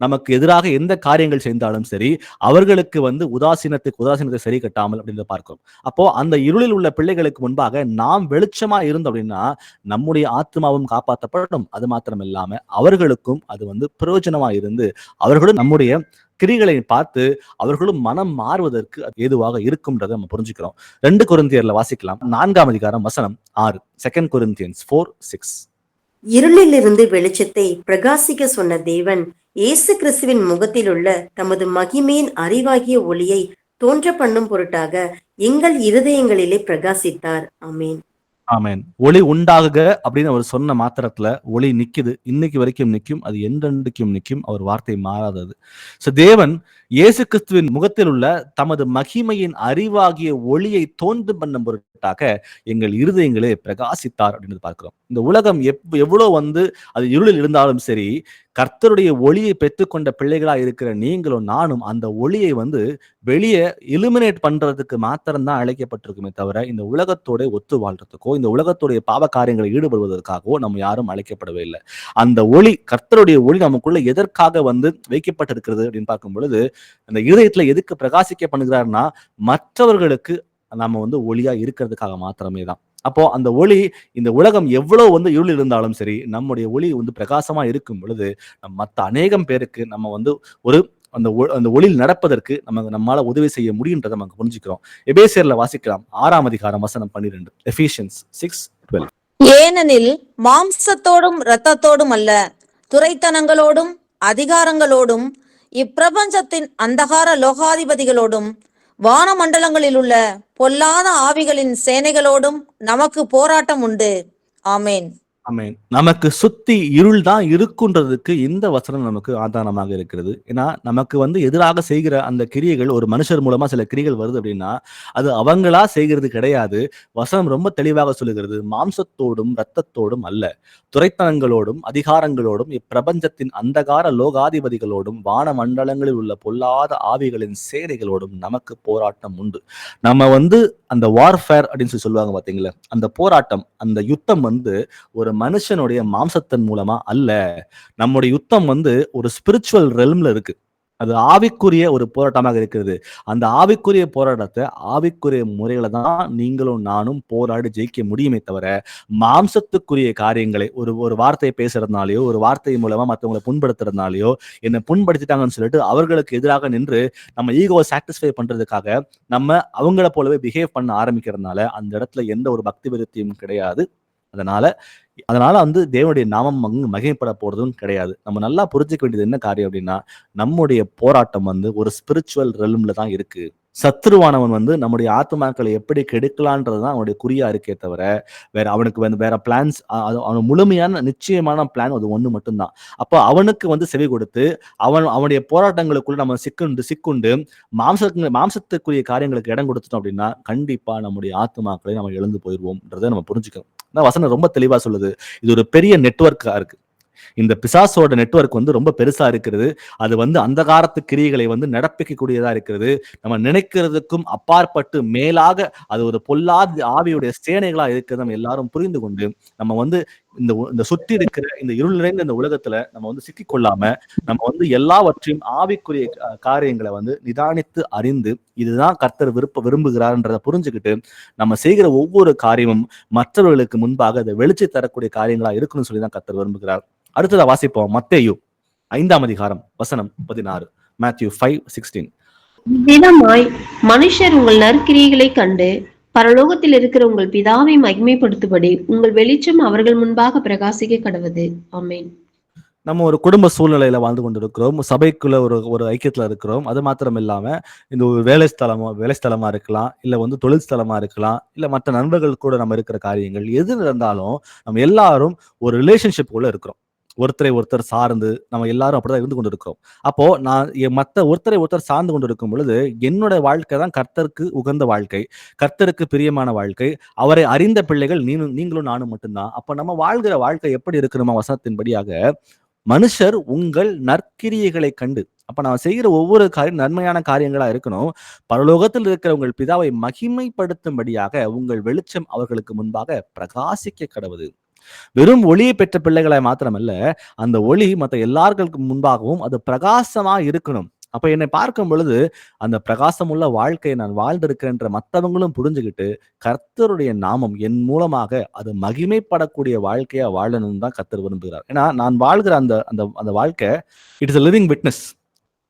நமக்கு எதிராக எந்த காரியங்கள் செய்தாலும் சரி, அவர்களுக்கு உதாசீனத்தை சரி கட்டாமல் அப்படின்னு பார்க்கிறோம். அப்போ அந்த இருளில் உள்ள பிள்ளைகளுக்கு முன்பாக நாம் வெளிச்சமா இருந்தோம் அப்படின்னா நம்முடைய ஆத்மாவும் காப்பாற்றப்படும். அது மாத்திரம் இல்லாம அவர்களுக்கும் அது பிரயோஜனமா இருந்து அவர்களும் நம்முடைய கிரிகளை பார்த்து அவர்களும் மனம் மாறுவதற்கு ஏதுவாக இருக்கும்ன்றதை நம்ம புரிஞ்சுக்கிறோம். 2 கொரிந்தியர்ல வாசிக்கலாம் 4ஆம் அதிகாரம் வசனம் 6. 2 Corinthians 4:6. இருளிலிருந்து வெளிச்சத்தை பிரகாசிக்க சொன்ன தேவன் இயேசு கிறிஸ்துவின் முகத்தில் உள்ள தமது மகிமையின் அறிவாகிய ஒளியை தோன்ற பண்ணும் பொருட்டாக எங்கள் இருதயங்களிலே பிரகாசித்தார். ஆமேன். ஆமென். ஒளி உண்டாகுக அப்படின்னு அவர் சொன்ன மாத்திரத்துல ஒளி நிக்குது. இன்னைக்கு வரைக்கும் நிற்கும். அது என்றென்றைக்கும் நிற்கும். அவர் வார்த்தை மாறாதது. தேவன் இயேசு கிறிஸ்துவின் முகத்தில் உள்ள தமது மகிமையின் அறிவாகிய ஒளியை தோன்று பண்ணும் பொருட்டாக எங்கள் இருதயங்களே பிரகாசித்தார் அப்படின்னு பார்க்கிறோம். இந்த உலகம் எவ்வளவு அது இருளில் இருந்தாலும் சரி, கர்த்தருடைய ஒளியை பெற்றுக்கொண்ட பிள்ளைகளா இருக்கிற நீங்களும் நானும் அந்த ஒளியை வெளியே இலுமினேட் பண்றதுக்கு மாத்திரம்தான் அழைக்கப்பட்டிருக்குமே தவிர இந்த உலகத்தோட ஒத்து வாழ்றதுக்கோ இந்த உலகத்துடைய பாவ காரியங்களை ஈடுபடுவதற்காகவோ நம்ம யாரும் அழைக்கப்படவே இல்லை. அந்த ஒளி, கர்த்தருடைய ஒளி நமக்குள்ள எதற்காக வைக்கப்பட்டிருக்கிறது அப்படின்னு பார்க்கும் பொழுது, அந்த இதயத்துல எதுக்கு பிரகாசிக்க பண்ணுகிறாருன்னா மற்றவர்களுக்கு நம்ம ஒளியா இருக்கிறதுக்காக மாத்திரமே தான். அப்போ அந்த ஒளி, இந்த உலகம் எவ்வளவு இருள் இருந்தாலும் சரி, நம்முடைய ஒளி பிரகாசமா இருக்கும் பொழுது மற்ற அநேகம் பேருக்கு நம்ம ஒரு அந்த ஒளியில் நடப்பதற்கு நம்மால உதவி செய்ய முடியுன்றதை நமக்கு புரிஞ்சுக்கிறோம். எபேசியர்ல வாசிக்கலாம் 6ஆம் அதிகாரம் வசனம் 12. எபேசியன்ஸ் 6:12. ஏனெனில் மாம்சத்தோடும் இரத்தத்தோடும் அல்ல, துரைத்தனங்களோடும் அதிகாரங்களோடும் இப்பிரபஞ்சத்தின் அந்தகார லோகாதிபதிகளோடும் வானமண்டலங்களில் உள்ள பொல்லாத ஆவிகளின் சேனைகளோடும் நமக்கு போராட்டம் உண்டு. ஆமேன். ஆமென். நமக்கு சுத்தி இருள் தான் இருக்குன்றதுக்கு இந்த வசனம் நமக்கு ஆதாரமாக இருக்கிறது. ஏன்னா நமக்கு எதிராக செய்கிற அந்த கிரியைகள், ஒரு மனுஷர் மூலமா சில கிரியைகள் வருது அப்படின்னா அது அவங்களா செய்கிறது கிடையாது. வசனம் ரொம்ப தெளிவாக சொல்லுகிறது, மாம்சத்தோடும் இரத்தத்தோடும் அல்ல, துரைத்தனங்களோடும் அதிகாரங்களோடும் இப்பிரபஞ்சத்தின் அந்தகார லோகாதிபதிகளோடும் வான மண்டலங்களில் உள்ள பொல்லாத ஆவிகளின் சேனைகளோடும் நமக்கு போராட்டம் உண்டு. நம்ம அந்த வார்ஃபேர் அப்படின்னு சொல்லுவாங்க பாத்தீங்களா, அந்த போராட்டம், அந்த யுத்தம் ஒரு மனுஷனுடைய மாம்சத்தின் மூலமா அல்ல. நம்முடைய யுத்தம் வந்து ஒரு ஸ்பிரிச்சுவல் ரெல்ம்ல இருக்கு. அது ஆவிக்குரிய ஒரு போராட்டமாக இருக்கிறது. அந்த ஆவிக்குரிய போராட்டத்தை ஆவிக்குரிய முறையில தான் நீங்களும் நானும் போராடி ஜெயிக்க முடியுமே தவிர, மாம்சத்துக்குரிய காரியங்களை ஒரு ஒரு வார்த்தையை பேசுறதுனாலயோ, ஒரு வார்த்தை மூலமா மத்தவங்கள புண்படுத்துறதுனாலயோ, என்ன புண்படுத்திட்டாங்கன்னு சொல்லிட்டு அவர்களுக்கு எதிராக நின்று நம்ம ஈகோவை சாட்டிஸ்ஃபை பண்றதுக்காக நம்ம அவங்கள போலவே பிஹேவ் பண்ண ஆரம்பிக்கிறதுனால அந்த இடத்துல எந்த ஒரு பக்தி விருத்தியும் கிடையாது. அதனால அதனால வந்து தேவனுடைய நாமம் மகிமைப்பட போறதும் கிடையாது. நம்ம நல்லா புரிஞ்சுக்க வேண்டியது என்ன காரியம் அப்படின்னா, நம்முடைய போராட்டம் வந்து ஒரு ஸ்பிரிச்சுவல் ரெல்ம்ல தான் இருக்கு. சத்துருவானவன் வந்து நம்முடைய ஆத்துமாக்களை எப்படி கெடுக்கலான்றதுதான் அவனுடைய குறியா இருக்கே தவிர, அவனுக்கு வந்து வேற பிளான்ஸ், அவன் முழுமையான நிச்சயமான பிளான் அது ஒண்ணு மட்டும்தான். அப்போ அவனுக்கு வந்து செவி கொடுத்து அவனுடைய போராட்டங்களுக்குள்ள நம்ம சிக்குண்டு மாம்சத்துக்குரிய காரியங்களுக்கு இடம் கொடுத்துட்டோம் அப்படின்னா, கண்டிப்பா நம்முடைய ஆத்துமாக்களை நம்ம இழந்து போயிடுவோம்ன்றதை நம்ம புரிஞ்சுக்கணும். வசனம் ரொம்ப தெளிவா சொல்லுது. இது ஒரு பெரிய நெட்வொர்க்கா இருக்கு. இந்த பிசாசோட நெட்வொர்க் வந்து ரொம்ப பெருசா இருக்கிறது. அது வந்து அந்தகாரத்து கிரியைகளை வந்து நடப்பிக்கக்கூடியதா இருக்கிறது. நம்ம நினைக்கிறதுக்கும் அப்பாற்பட்டு மேலாக அது ஒரு பொல்லாத ஆவியுடைய சேனைகளா இருக்கிறது நம்ம எல்லாரும் புரிந்து கொண்டு, நம்ம வந்து இந்த சுத்தி இருக்கிற இந்த இருள் நிறைந்த இந்த உலகத்துல நம்ம வந்து சிக்கிக்கொள்ளாம, நம்ம வந்து எல்லாவற்றையும் ஆவிக்குரிய காரியங்களை வந்து நிதானித்து அறிந்து, இதுதான் கர்த்தர் விரும்புகிறார்ன்றதை புரிஞ்சுக்கிட்டு, நம்ம செய்கிற ஒவ்வொரு காரியமும் மற்றவர்களுக்கு முன்பாக அதை வெளிச்சை தரக்கூடிய காரியங்களா இருக்கணும்னு சொல்லிதான் கர்த்தர் விரும்புகிறார். அடுத்ததா வாசிப்போம். மத்தேயு 5ஆம் அதிகாரம் வசனம் 16. Matthew 5:16. இவ்விதமாய் மனுஷர் உங்கள் நற்கிரியைகளை கண்டு பரலோகத்தில் இருக்கிற உங்கள் பிதாவை மகிமைப்படுத்தும்படி உங்கள் வெளிச்சம் அவர்கள் முன்பாக பிரகாசிக்க கடவது. ஆமென். நம்ம ஒரு குடும்ப சூழ்நிலையில வாழ்ந்து கொண்டிருக்கிறோம். சபைக்குள்ள ஒரு ஐக்கியத்துல இருக்கிறோம். அது மாத்திரம் இல்லாம இந்த ஒரு வேலை ஸ்தலமா இருக்கலாம், இல்ல வந்து தொழில் ஸ்தலமா இருக்கலாம், இல்ல மற்ற நண்பர்கள் கூட நம்ம இருக்கிற காரியங்கள் எது இருந்தாலும் நம்ம எல்லாரும் ஒரு ரிலேஷன்ஷிப் உள்ள இருக்கிறோம். ஒருத்தரை ஒருத்தர் சார்ந்து நம்ம எல்லாரும் அப்படிதான் இருந்து கொண்டு இருக்கிறோம். அப்போ நான் மத்த ஒருத்தரை ஒருத்தர் சார்ந்து கொண்டு இருக்கும் பொழுது என்னோட வாழ்க்கை தான் கர்த்தருக்கு உகந்த வாழ்க்கை, கர்த்தருக்கு பிரியமான வாழ்க்கை. அவரை அறிந்த பிள்ளைகள் நீங்களும் நானும் மட்டும்தான். அப்ப நம்ம வாழ்கிற வாழ்க்கை எப்படி இருக்கணுமா? வசனத்தின்படியாக மனுஷர் உங்கள் நற்கிரியைகளை கண்டு, அப்ப நான் செய்கிற ஒவ்வொரு காரியம் நன்மையான காரியங்களா இருக்கணும். பரலோகத்தில் இருக்கிற உங்கள் பிதாவை மகிமைப்படுத்தும்படியாக உங்கள் வெளிச்சம் அவர்களுக்கு முன்பாக பிரகாசிக்க கடவுது. வெறும் ஒளியை பெற்ற பிள்ளைகளை மாத்திரமல்ல, அந்த ஒளி மற்ற எல்லார்களுக்கு முன்பாகவும் அது பிரகாசமா இருக்கணும். அப்ப என்னை பார்க்கும் பொழுது அந்த பிரகாசம் உள்ள வாழ்க்கையை நான் வாழ்ந்திருக்கிறேன்ற மற்றவங்களும் புரிஞ்சுக்கிட்டு, கர்த்தருடைய நாமம் என் மூலமாக அது மகிமைப்படக்கூடிய வாழ்க்கையா வாழணும்னு தான் கர்த்தர் விரும்புகிறார். ஏன்னா நான் வாழ்கிற அந்த அந்த அந்த வாழ்க்கை it is a living witness.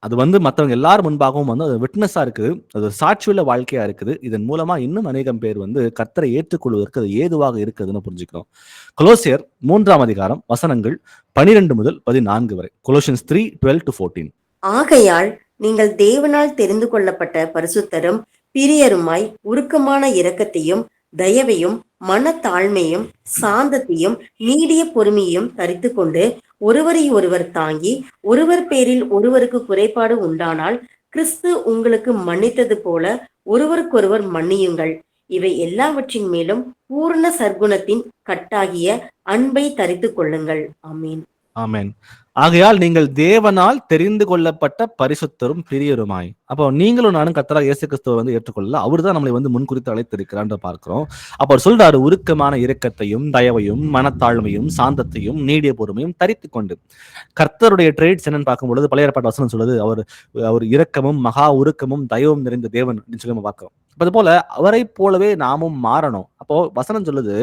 அது வந்து மற்றவங்க எல்லாரும் முன்பாகவும் வந்து அது விட்னஸா இருக்குது. அது சாட்சியுள்ள வாழ்க்கையா இருக்குது. இதன் மூலமா இன்னும் அநேகம் பேர் வந்து கர்த்தரை ஏற்றுக்கொள்வதற்கு அது ஏதுவாக இருக்குதுன்னு புரிஞ்சுக்கிறோம். கொலோசியர் 3ஆம் அதிகாரம் வசனங்கள் 12 முதல் 14 வரை. Colossians 3:12-14. ஆகையால் நீங்கள் தேவனால் தெரிந்து கொள்ளப்பட்ட பரிசுத்தரும் பிரியருமாய் உருக்கமான இரக்கத்தையும் தயவையும் மனத்தாழ்மையும் சாந்தத்தையும் நீடிய பொறுமையும் தரித்து கொண்டு ஒருவரை ஒருவர் தாங்கி ஒருவர் பேரில் ஒருவருக்கு குறைபாடு உண்டானால் கிறிஸ்து உங்களுக்கு மன்னித்தது போல ஒருவருக்கொருவர் மன்னியுங்கள். இவை எல்லாவற்றின் மேலும் பூர்ண சர்க்குணத்தின் கட்டாகிய அன்பை தரித்து கொள்ளுங்கள். ஆமீன். ஆமென். ஆகையால் நீங்கள் தேவனால் தெரிந்து கொள்ளப்பட்ட பரிசுத்தரும் பிரியருமாய். அப்போ நீங்களும் நானும் கர்த்தராகிய இயேசு கிறிஸ்துவை வந்து ஏற்றுக்கொள்ளல. அவர்தான் நம்மளை வந்து முன்குறித்து அழைத்திருக்கிறான்னு பார்க்கிறோம். அப்ப அவர் சொல்றாரு, உருக்கமான இரக்கத்தையும் தயவையும் மனத்தாழ்மையும் சாந்தத்தையும் நீடிய பொறுமையும் தரித்து கொண்டு. கர்த்தருடைய ட்ரேட்ஸ் என்னன்னு பார்க்கும் பொழுது பழைய ஏற்பாட்டு வசனம் சொல்லுது, அவர் இரக்கமும் மகா உருக்கமும் தயவும் நிறைந்த தேவன் அப்படின்னு சொல்லி நம்ம பார்க்கிறோம். அது போல அவரை போலவே நாமும் மாறணும். அப்போ வசனம் சொல்லுது,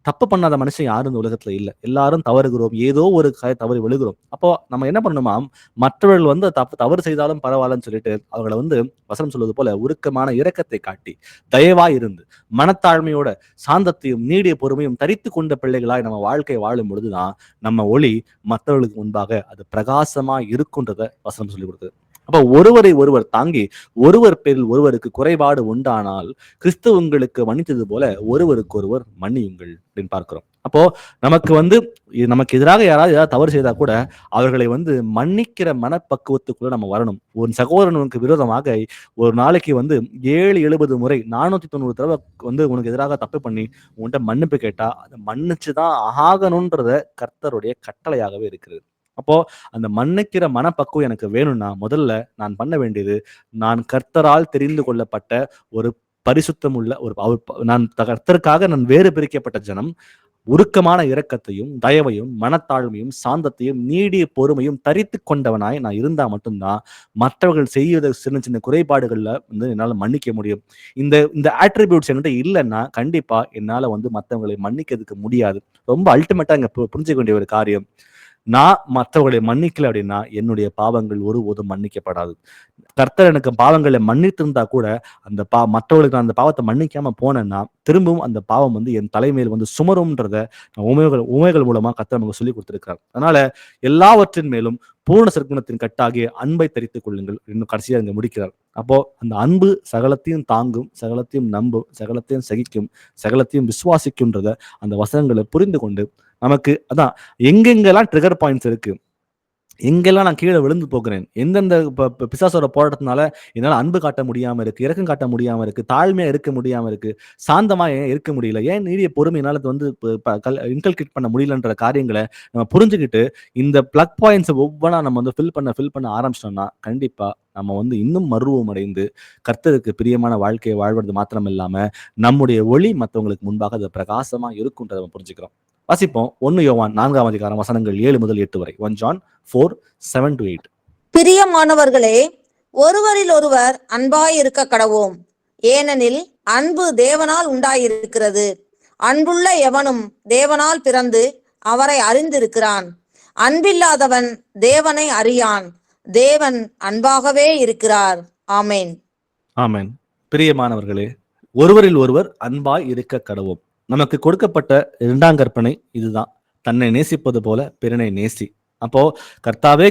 தப்பு பண்ணாத மனுஷன் யாரும் இந்த உலகத்துல இல்ல. எல்லாரும் தவறுகிறோம், ஏதோ ஒரு தவறு விழுகிறோம். அப்போ நம்ம என்ன பண்ணணுமா, மற்றவர்கள் வந்து தவறு செய்தாலும் பரவாயில்லன்னு சொல்லிட்டு அவங்களை வந்து வசனம் சொல்வது போல உருக்கமான இரக்கத்தை காட்டி தயவா இருந்து மனத்தாழ்மையோட சாந்தத்தையும் நீடிய பொறுமையும் தரித்து கொண்ட பிள்ளைகளாய் நம்ம வாழ்க்கையை வாழும் பொழுதுதான் நம்ம ஒளி மற்றவர்களுக்கு முன்பாக அது பிரகாசமா இருக்குன்றத வசனம் சொல்லி கொடுக்குது. அப்ப ஒருவரை ஒருவர் தாங்கி ஒருவர் பேரில் ஒருவருக்கு குறைபாடு உண்டானால் கிறிஸ்து உங்களுக்கு மன்னித்தது போல ஒருவருக்கு ஒருவர் மன்னியுங்கள் அப்படின்னு பார்க்கிறோம். அப்போ நமக்கு எதிராக யாராவது தவறு செய்தா கூட அவர்களை வந்து மன்னிக்கிற மனப்பக்குவத்துக்குள்ள நம்ம வரணும். ஒரு சகோதரனுக்கு விரோதமாக ஒரு நாளைக்கு வந்து 770 முறை 490 தடவை வந்து உனக்கு எதிராக தப்பு பண்ணி உன்கிட்ட மன்னிப்பு கேட்டா அதை மன்னிச்சுதான் ஆகணும்ன்றத கர்த்தருடைய கட்டளையாகவே இருக்கிறது. அப்போ அந்த மன்னிக்கிற மனப்பக்குவம் எனக்கு வேணும்னா முதல்ல நான் பண்ண வேண்டியது, நான் கர்த்தரால் தெரிந்து கொள்ளப்பட்ட ஒரு பரிசுத்தம் உள்ள நான் கர்த்தருக்காக நான் வேறு பிரிக்கப்பட்ட ஜனம், உருக்கமான இரக்கத்தையும் தயவையும் மனத்தாழ்மையும் சாந்தத்தையும் நீடிய பொறுமையும் தரித்து கொண்டவனாய் நான் இருந்தா மட்டும்தான் மற்றவர்கள் செய்யற சின்ன சின்ன குறைபாடுகள்ல வந்து என்னால மன்னிக்க முடியும். இந்த இந்த ஆட்ரிபியூட்ஸ் என்கிட்ட இல்லைன்னா கண்டிப்பா என்னால வந்து மற்றவங்களை மன்னிக்கிறதுக்கு முடியாது. ரொம்ப அல்டிமேட்டா இங்க புரிஞ்சுக்க வேண்டிய ஒரு காரியம், நான் மற்றவர்களை மன்னிக்கல அப்படின்னா என்னுடைய பாவங்கள் ஒருபோதும் மன்னிக்கப்படாது. கர்த்தர் எனக்கு பாவங்களை மன்னித்திருந்தா கூட அந்த மற்றவர்களுக்கு நான் அந்த பாவத்தை மன்னிக்காம போனேன்னா திரும்பவும் அந்த பாவம் வந்து என் தலைமையில் வந்து சுமரும்ன்றத உமைகள் மூலமா கர்த்தர் நமக்கு சொல்லி கொடுத்திருக்கிறார். அதனால எல்லாவற்றின் மேலும் பூர்ண சற்குணத்தின் கட்டாகிய அன்பை தரித்துக் கொள்ளுங்கள் இன்னும் கடைசியா இங்க முடிக்கிறார். அப்போ அந்த அன்பு சகலத்தையும் தாங்கும், சகலத்தையும் நம்பும், சகலத்தையும் சகிக்கும், சகலத்தையும் விசுவாசிக்கும்ன்றத அந்த வசனங்களை புரிந்து கொண்டு நமக்கு அதான் எங்கெங்கெல்லாம் ட்ரிகர் பாயிண்ட்ஸ் இருக்கு, எங்கெல்லாம் நான் கீழே விழுந்து போகிறேன், எந்தெந்த பிசாசோட போராட்டத்தினால என்னால அன்பு காட்ட முடியாம இருக்கு, இரக்கம் காட்ட முடியாம இருக்கு, தாழ்மையா இருக்க முடியாம இருக்கு, சாந்தமா ஏன் இருக்க முடியல, ஏன் நீடிய பொறுமை என்னால வந்து இன்கல்கேட் பண்ண முடியலன்ற காரியங்களை நம்ம புரிஞ்சுக்கிட்டு இந்த பிளக் பாயிண்ட்ஸ் ஒவ்வொன்றா நம்ம வந்து ஃபில் பண்ண ஆரம்பிச்சிட்டோம்னா கண்டிப்பா நம்ம வந்து இன்னும் மருவம் அடைந்து கர்த்தருக்கு பிரியமான வாழ்க்கையை வாழ்வது மாத்திரம் இல்லாம நம்முடைய ஒளி மற்றவங்களுக்கு முன்பாக அது பிரகாசமா இருக்கும்ன்றதை நம்ம புரிஞ்சுக்கிறோம். வாசிப்போம் 1 யோவான் 4ஆம் அதிகாரம் வசனங்கள் 7 முதல் 8 வரை. 1 John 4:7-8. பிரியமானவர்களே, ஒருவரில் ஒருவர் அன்பாய் இருக்க கடவோம். ஏனெனில் அன்பு தேவனால் உண்டாயிருக்கிறது. அன்புள்ள எவனும் தேவனால் பிறந்து அவரை அறிந்திருக்கிறான். அன்பில்லாதவன் தேவனை அறியான். தேவன் அன்பாகவே இருக்கிறார். ஆமேன். ஆமேன். பிரியமானவர்களே, ஒருவரில் ஒருவர் அன்பாய் இருக்க கடவோம். நமக்கு கொடுக்கப்பட்ட 2ஆம் கற்பனை இதுதான், தன்னை நேசிப்பது போல பிறனை நேசி. அப்போ கர்த்தாவே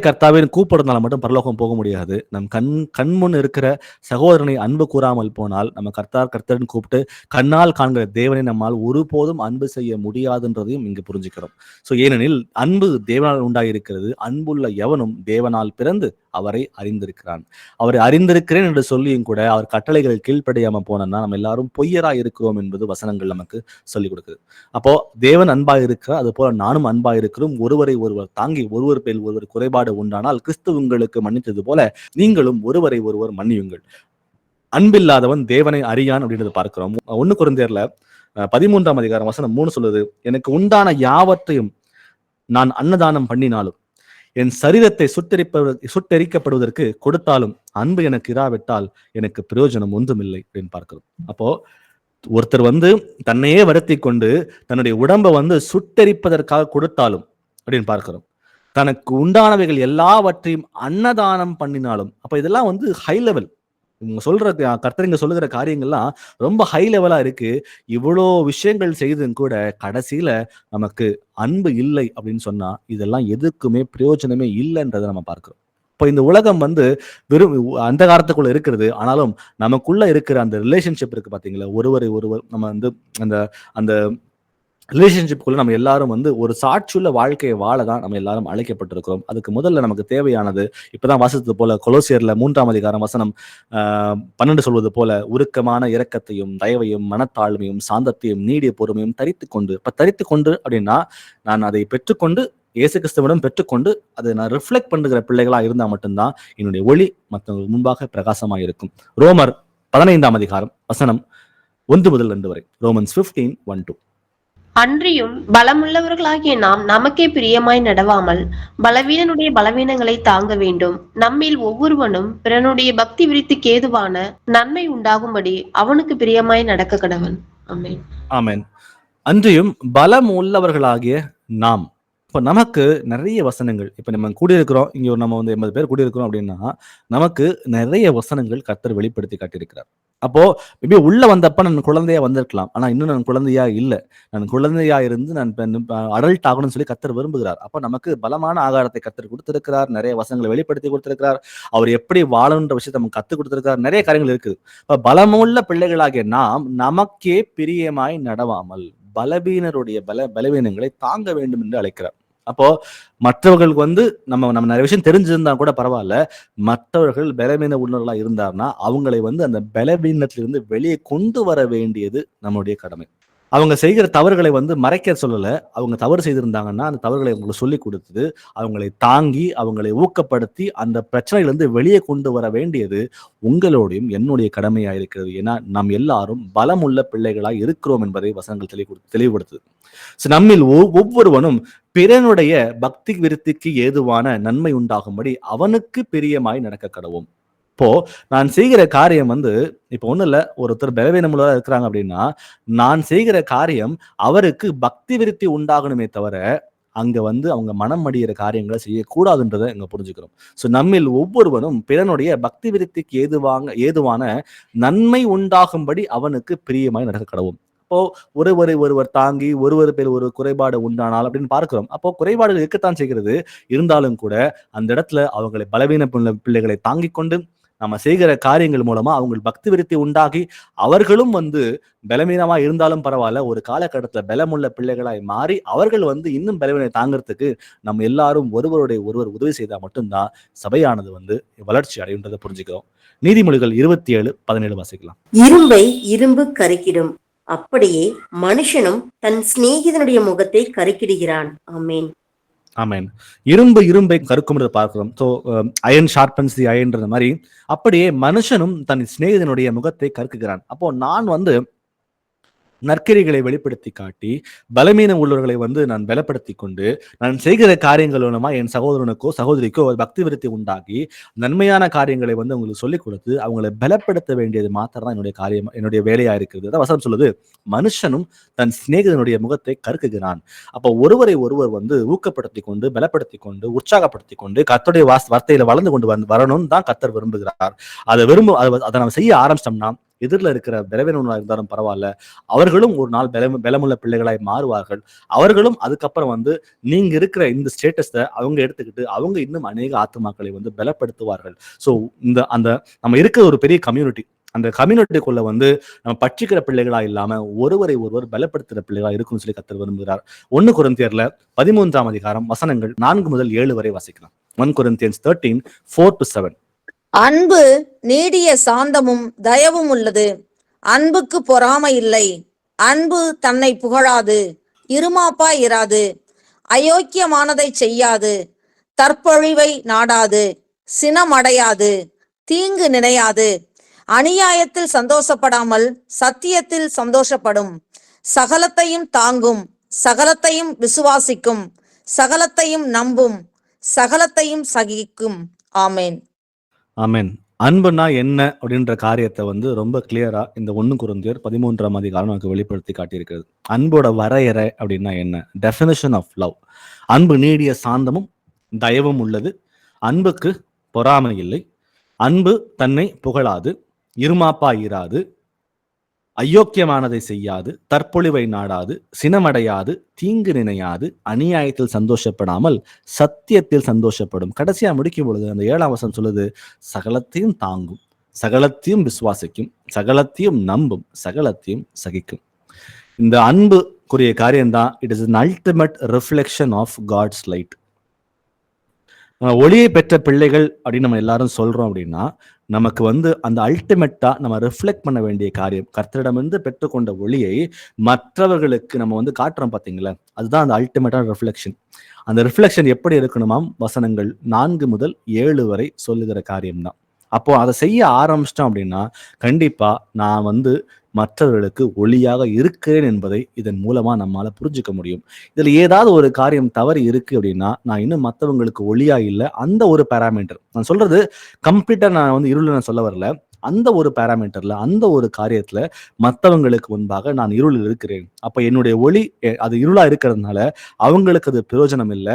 கூப்பிடுறதுனால மட்டும் பரலோகம் போக முடியாது. நம் கண்முன் இருக்கிற சகோதரனை அன்பு கூறாமல் போனால் நம்ம கர்த்தர்னு கூப்பிட்டு கண்ணால் காண்கிற தேவனை நம்மால் ஒருபோதும் அன்பு செய்ய முடியாதுன்றதையும் இங்கு புரிஞ்சுக்கிறோம். ஏனெனில் அன்பு தேவனால் உண்டாயிருக்கிறது. அன்புள்ள எவனும் தேவனால் பிறந்து அவரை அறிந்திருக்கிறான். அவரை அறிந்திருக்கிறேன் என்று சொல்லியும் கூட அவர் கட்டளைகள் கீழ்ப்படியாம போனோம்னா நம்ம எல்லாரும் பொய்யரா இருக்கிறோம் என்பது வசனங்கள் நமக்கு சொல்லிக் கொடுக்குது. அப்போ தேவன் அன்பா இருக்கிறார், அது போல நானும் அன்பா இருக்கிறோம். ஒருவரை ஒருவர் தாங்கி ஒருவர் பேர் ஒருவர் குறைபாடு உண்டானால் கிறிஸ்து உங்களுக்கு மன்னித்தது போல நீங்களும் ஒருவரை ஒருவர் மன்னியுங்கள். அன்பில்லாதவன் தேவனை அறியான் அப்படின்றத பார்க்கிறோம். 1 கொரிந்தியர்ல 13ஆம் அதிகாரம் வசனம் 3 சொல்லுது, எனக்கு உண்டான யாவற்றையும் நான் அன்னதானம் பண்ணினாலும் என் சரீரத்தை சுட்டெரிக்கப்படுவதற்கு கொடுத்தாலும் அன்பு எனக்கு இராவிட்டால் எனக்கு பிரயோஜனம் ஒன்றுமில்லை அப்படின்னு பார்க்கிறோம். அப்போ ஒருத்தர் வந்து தன்னையே வருத்தி கொண்டு தன்னுடைய உடம்பை வந்து சுட்டெரிப்பதற்காக கொடுத்தாலும் அப்படின்னு பார்க்கிறோம். தனக்கு உண்டானவைகள் எல்லாவற்றையும் அன்னதானம் பண்ணினாலும், அப்ப இதெல்லாம் வந்து ஹை லெவல். இவங்க சொல்ற கர்த்தர் இங்க சொல்லுகிற காரியங்கள்லாம் ரொம்ப ஹை லெவலா இருக்கு. இவ்வளோ விஷயங்கள் செய்தும் கூட கடைசியில நமக்கு அன்பு இல்லை அப்படின்னு சொன்னா இதெல்லாம் எதுக்குமே பிரயோஜனமே இல்லைன்றதை நம்ம பார்க்கிறோம். இப்போ இந்த உலகம் வந்து வெறும் அந்த காலத்துக்குள்ள இருக்கிறது, ஆனாலும் நமக்குள்ள இருக்கிற அந்த ரிலேஷன்ஷிப் இருக்கு பாத்தீங்களா, ஒருவரை ஒருவர் நம்ம வந்து அந்த அந்த ரிலேஷன்ஷிப்புக்குள்ள நம்ம எல்லாரும் வந்து ஒரு சாட்சியுள்ள வாழ்க்கையை வாழதான் நம்ம எல்லாரும் அழைக்கப்பட்டிருக்கிறோம். அதுக்கு முதல்ல நமக்கு தேவையானது இப்பதான் வாசித்தது போல கொலோசியர்ல 3ஆம் அதிகாரம் வசனம் 12 சொல்வது போல உருக்கமான இரக்கத்தையும் தயவையும் மனத்தாழ்மையும் சாந்தத்தையும் நீடிய பொறுமையும் தரித்து கொண்டு அப்படின்னா நான் அதை பெற்றுக்கொண்டு இயேசு கிறிஸ்துவிடம் பெற்றுக்கொண்டு அதை நான் ரிஃப்ளெக்ட் பண்ணுகிற பிள்ளைகளா இருந்தா மட்டும்தான் என்னுடைய ஒளி மற்றவங்களுக்கு முன்பாக பிரகாசமாக இருக்கும். ரோமர் 15ஆம் அதிகாரம் வசனம் 1 முதல் 2 வரை. ரோமன்ஸ் 15:1-2. அன்றியும் பலமுள்ளவர்களாகிய நாம் நமக்கே பிரியமாய் நடவாமல் பலவீனனுடைய பலவீனங்களை தாங்க வேண்டும். நம்மில் ஒவ்வொருவனும் பிறனுடைய பக்தி விருத்திக்கு ஏதுவான நன்மை உண்டாகும்படி அவனுக்கு பிரியமாய் நடக்க கடவன். ஆமென். ஆமென். அன்றியும் பலம் உள்ளவர்களாகிய நாம், இப்ப நமக்கு நிறைய வசனங்கள், இப்ப நம்ம கூடியிருக்கிறோம், இங்க நம்ம வந்து 80 பேர் கூடியிருக்கிறோம் அப்படின்னா நமக்கு நிறைய வசனங்கள் கர்த்தர் வெளிப்படுத்தி காட்டியிருக்கிறார். அப்போ மேபி உள்ள வந்தப்ப நான் குழந்தையா வந்திருக்கலாம், ஆனா இன்னும் நான் குழந்தையா இல்லை. நான் குழந்தையா இருந்து நான் அடல்ட் ஆகணும்னு சொல்லி கர்த்தர் விரும்புகிறார். அப்ப நமக்கு பலமான ஆகாரத்தை கர்த்தர் கொடுத்திருக்கிறார், நிறைய வசனங்களை வெளிப்படுத்தி கொடுத்திருக்கிறார், அவர் எப்படி வாழணுன்ற விஷயத்தை நமக்கு கத்துக் கொடுத்திருக்கிறார், நிறைய காரியங்கள் இருக்குது. இப்ப பலமுள்ள பிள்ளைகளாகிய நாம் நமக்கே பிரியமாய் நடவாமல் பலவீனருடைய பலவீனங்களை தாங்க வேண்டும் என்று அழைக்கிறார். அப்போ மற்றவர்களுக்கு வந்து நம்ம நிறைய விஷயம் தெரிஞ்சிருந்தா கூட பரவாயில்ல, மற்றவர்கள் பலவீன உள்ளவர்களா இருந்தார்னா அவங்களை வந்து அந்த பலவீனத்திலிருந்து வெளியே கொண்டு வர வேண்டியது நம்மளுடைய கடமை. அவங்க செய்கிற தவறுகளை வந்து மறைக்க சொல்லல. அவங்க தவறு செய்திருந்தாங்கன்னா அந்த தவறுகளை அவங்களுக்கு சொல்லிக் கொடுத்து அவங்களை தாங்கி அவங்களை ஊக்கப்படுத்தி அந்த பிரச்சனையிலிருந்து வெளியே கொண்டு வர வேண்டியது உங்களோடையும் என்னுடைய கடமையா இருக்கிறது. ஏன்னா நாம் எல்லாரும் பலமுள்ள பிள்ளைகளாய் இருக்கிறோம் என்பதை வசனங்கள் தெளிவுபடுத்துது. நம்மில் ஒவ்வொருவனும் பிறனுடைய பக்தி விருத்திக்கு ஏதுவான நன்மை உண்டாகும்படி அவனுக்கு பிரியமாய் நடக்க கடவோம். இப்போ நான் செய்கிற காரியம் வந்து இப்போ ஒண்ணும் இல்ல, ஒருத்தர் பலவீனமுள்ளவரா இருக்கிறாங்க அப்படின்னா நான் செய்கிற காரியம் அவருக்கு பக்தி விருத்தி உண்டாகணுமே தவிர அங்க வந்து அவங்க மனம் அடிகிற காரியங்களை செய்யக்கூடாதுன்றதை இங்க புரிஞ்சுக்கிறோம். நம்மில் ஒவ்வொருவனும் பிறனுடைய பக்தி விருத்திக்கு ஏதுவான நன்மை உண்டாகும்படி அவனுக்கு பிரியமாய் நடக்க கடவும். அப்போ ஒருவர் தாங்கி ஒருவர் பேர் ஒரு குறைபாடு உண்டானால் அப்படின்னு பார்க்கிறோம். அப்போ குறைபாடுகள் இருக்கத்தான் செய்கிறது. இருந்தாலும் கூட அந்த இடத்துல அவங்களை பலவீன பிள்ளைகளை தாங்கிக் கொண்டு நம்ம செய்கிற காரியங்கள் மூலமா அவங்க பக்தி விருத்தி உண்டாகி அவர்களும் வந்து பலவீனமா இருந்தாலும் பரவாயில்ல, ஒரு காலகட்டத்துல பலமுள்ள பிள்ளைகளாய் மாறி அவர்கள் வந்து இன்னும் பலவீனம் தாங்கிறதுக்கு நம்ம எல்லாரும் ஒருவர் உதவி செய்தா மட்டும்தான் சபையானது வந்து வளர்ச்சி அடையுன்றதை புரிஞ்சுக்கிறோம். நீதிமொழிகள் 27:17 வாசிக்கலாம். இரும்பை இரும்பு கருக்கிடும், அப்படியே மனுஷனும் தன் சிநேகிதனுடைய முகத்தை கருக்கிடுகிறான். ஆமேன். ஆமேன். இரும்பை கருக்கும் பார்க்கிறோம். அயன் ஷார்பன்ஸ் தி அயன்ன்ற மாதிரி அப்படியே மனுஷனும் தன் சிநேகிதனுடைய முகத்தை கருக்குகிறான். அப்போ நான் வந்து நற்கிரிகளை வெளிப்படுத்தி காட்டி பலவீனம் உள்ளவர்களை வந்து நான் பலப்படுத்தி கொண்டு நான் செய்கிற காரியங்கள் மூலமா என் சகோதரனுக்கோ சகோதரிக்கோ பக்தி விருத்தி உண்டாகி நன்மையான காரியங்களை வந்து அவங்களுக்கு சொல்லிக் கொடுத்து அவங்களை பலப்படுத்த வேண்டியது மாத்திரம் தான் என்னுடைய காரியம், என்னுடைய வேலையா இருக்கிறது. அதான் வசனம் சொல்லுது, மனுஷனும் தன் சிநேகிதனுடைய முகத்தை கருக்குகிறான். அப்போ ஒருவரை ஒருவர் வந்து ஊக்கப்படுத்தி கொண்டு பலப்படுத்தி கொண்டு உற்சாகப்படுத்தி கொண்டு கர்த்தருடைய வார்த்தையில வளர்ந்து கொண்டு வரணும்னு தான் கர்த்தர் விரும்புகிறார். அதை நம்ம செய்ய ஆரம்பிச்சோம்னா எதிரில் இருக்கிற பலவீனங்களா இருந்தாலும் பரவாயில்ல, அவர்களும் ஒரு நாள் பலமுள்ள பிள்ளைகளாய் மாறுவார்கள். அவர்களும் அதுக்கப்புறம் வந்து நீங்க இருக்கிற இந்த ஸ்டேட்டஸை அவங்க எடுத்துக்கிட்டு அவங்க இன்னும் அநேக ஆத்துமாக்களை வந்து பலப்படுத்துவார்கள். அந்த நம்ம இருக்கிற ஒரு பெரிய கம்யூனிட்டி, அந்த கம்யூனிட்டிக்குள்ள வந்து நம்ம பட்சிக்கிற பிள்ளைகளா இல்லாம ஒருவரை ஒருவர் பலப்படுத்துகிற பிள்ளைகளா இருக்கும்னு சொல்லி கர்த்தர் விரும்புகிறார். 1 கொரிந்தியர்ல 13ஆம் அதிகாரம் வசனங்கள் 4 முதல் 7 வரை வாசிக்கலாம். 1 Corinthians 13:4-7. அன்பு நீடிய சாந்தமும் தயவும் உள்ளது. அன்புக்கு பொறாமை இல்லை. அன்பு தன்னை புகழாது, இருமாப்பாய் இராது, அயோக்கியமானதை செய்யாது, தற்பொழிவை நாடாது, சினமடையாது, தீங்கு நினையாது, அநியாயத்தில் சந்தோஷப்படாமல் சத்தியத்தில் சந்தோஷப்படும், சகலத்தையும் தாங்கும், சகலத்தையும் விசுவாசிக்கும், சகலத்தையும் நம்பும், சகலத்தையும் சகிக்கும். ஆமேன். ஆமேன். அன்புனா என்ன அப்படின்ற காரியத்தை வந்து ரொம்ப கிளியரா இந்த 1 கொரிந்தியர் 13ஆம் அதிகாரம் நமக்கு வெளிப்படுத்தி காட்டியிருக்கிறது. அன்போட வரையறை அப்படின்னா என்ன? Definition of love. அன்பு நீடிய சாந்தமும் தயவும் உள்ளது. அன்புக்கு பொறாமை இல்லை. அன்பு தன்னை புகழாது, இருமாப்பா இராது, அயோக்கியமானதை செய்யாது, தற்பொழிவை நாடாது, சினமடையாது, தீங்கு நினையாது, அநியாயத்தில் சந்தோஷப்படாமல் சத்தியத்தில் சந்தோஷப்படும். கடைசியா முடிக்கும் பொழுது அந்த 7ஆம் வசனம் சொல்லுது, சகலத்தையும் தாங்கும், சகலத்தையும் விசுவாசிக்கும், சகலத்தையும் நம்பும், சகலத்தையும் சகிக்கும். இந்த அன்புக்குரிய காரியம்தான் it is an ultimate reflection of God's light. ஒளியை பெற்ற பிள்ளைகள் அப்படின்னு நம்ம எல்லாரும் சொல்றோம் அப்படின்னா நமக்கு வந்து அந்த அல்டிமேட்டா நம்ம ரிஃப்ளெக்ட் பண்ண வேண்டிய காரியம், கர்த்தரிடமிருந்து பெற்றுக்கொண்ட ஒளியை மற்றவர்களுக்கு நம்ம வந்து காட்டுறோம் பார்த்தீங்களா, அதுதான் அந்த அல்டிமேட்டான ரிஃப்ளெக்ஷன். அந்த ரிஃப்ளெக்ஷன் எப்படி இருக்கணுமாம்? வசனங்கள் 4 முதல் 7 வரை சொல்லுகிற காரியம்தான். அப்போ அதை செய்ய ஆரம்பிச்சிட்டோம் அப்படின்னா கண்டிப்பா நான் வந்து மற்றவர்களுக்கு ஒளியாக இருக்கிறேன் என்பதை இதன் மூலமா நம்மளால புரிஞ்சுக்க முடியும். இதுல ஏதாவது ஒரு காரியம் தவறு இருக்கு அப்படின்னா நான் இன்னும் மற்றவங்களுக்கு ஒளியா இல்லை. அந்த ஒரு பேராமீட்டர் நான் சொல்றது கம்ப்ளீட்டா நான் வந்து இருள் நான் சொல்ல வரல. அந்த ஒரு பேராமீட்டர்ல அந்த ஒரு காரியத்துல மற்றவங்களுக்கு முன்பாக நான் இருளில் இருக்கிறேன். அப்ப என்னுடைய ஒளி அது இருளா இருக்கிறதுனால அவங்களுக்கு அது பிரயோஜனம் இல்லை,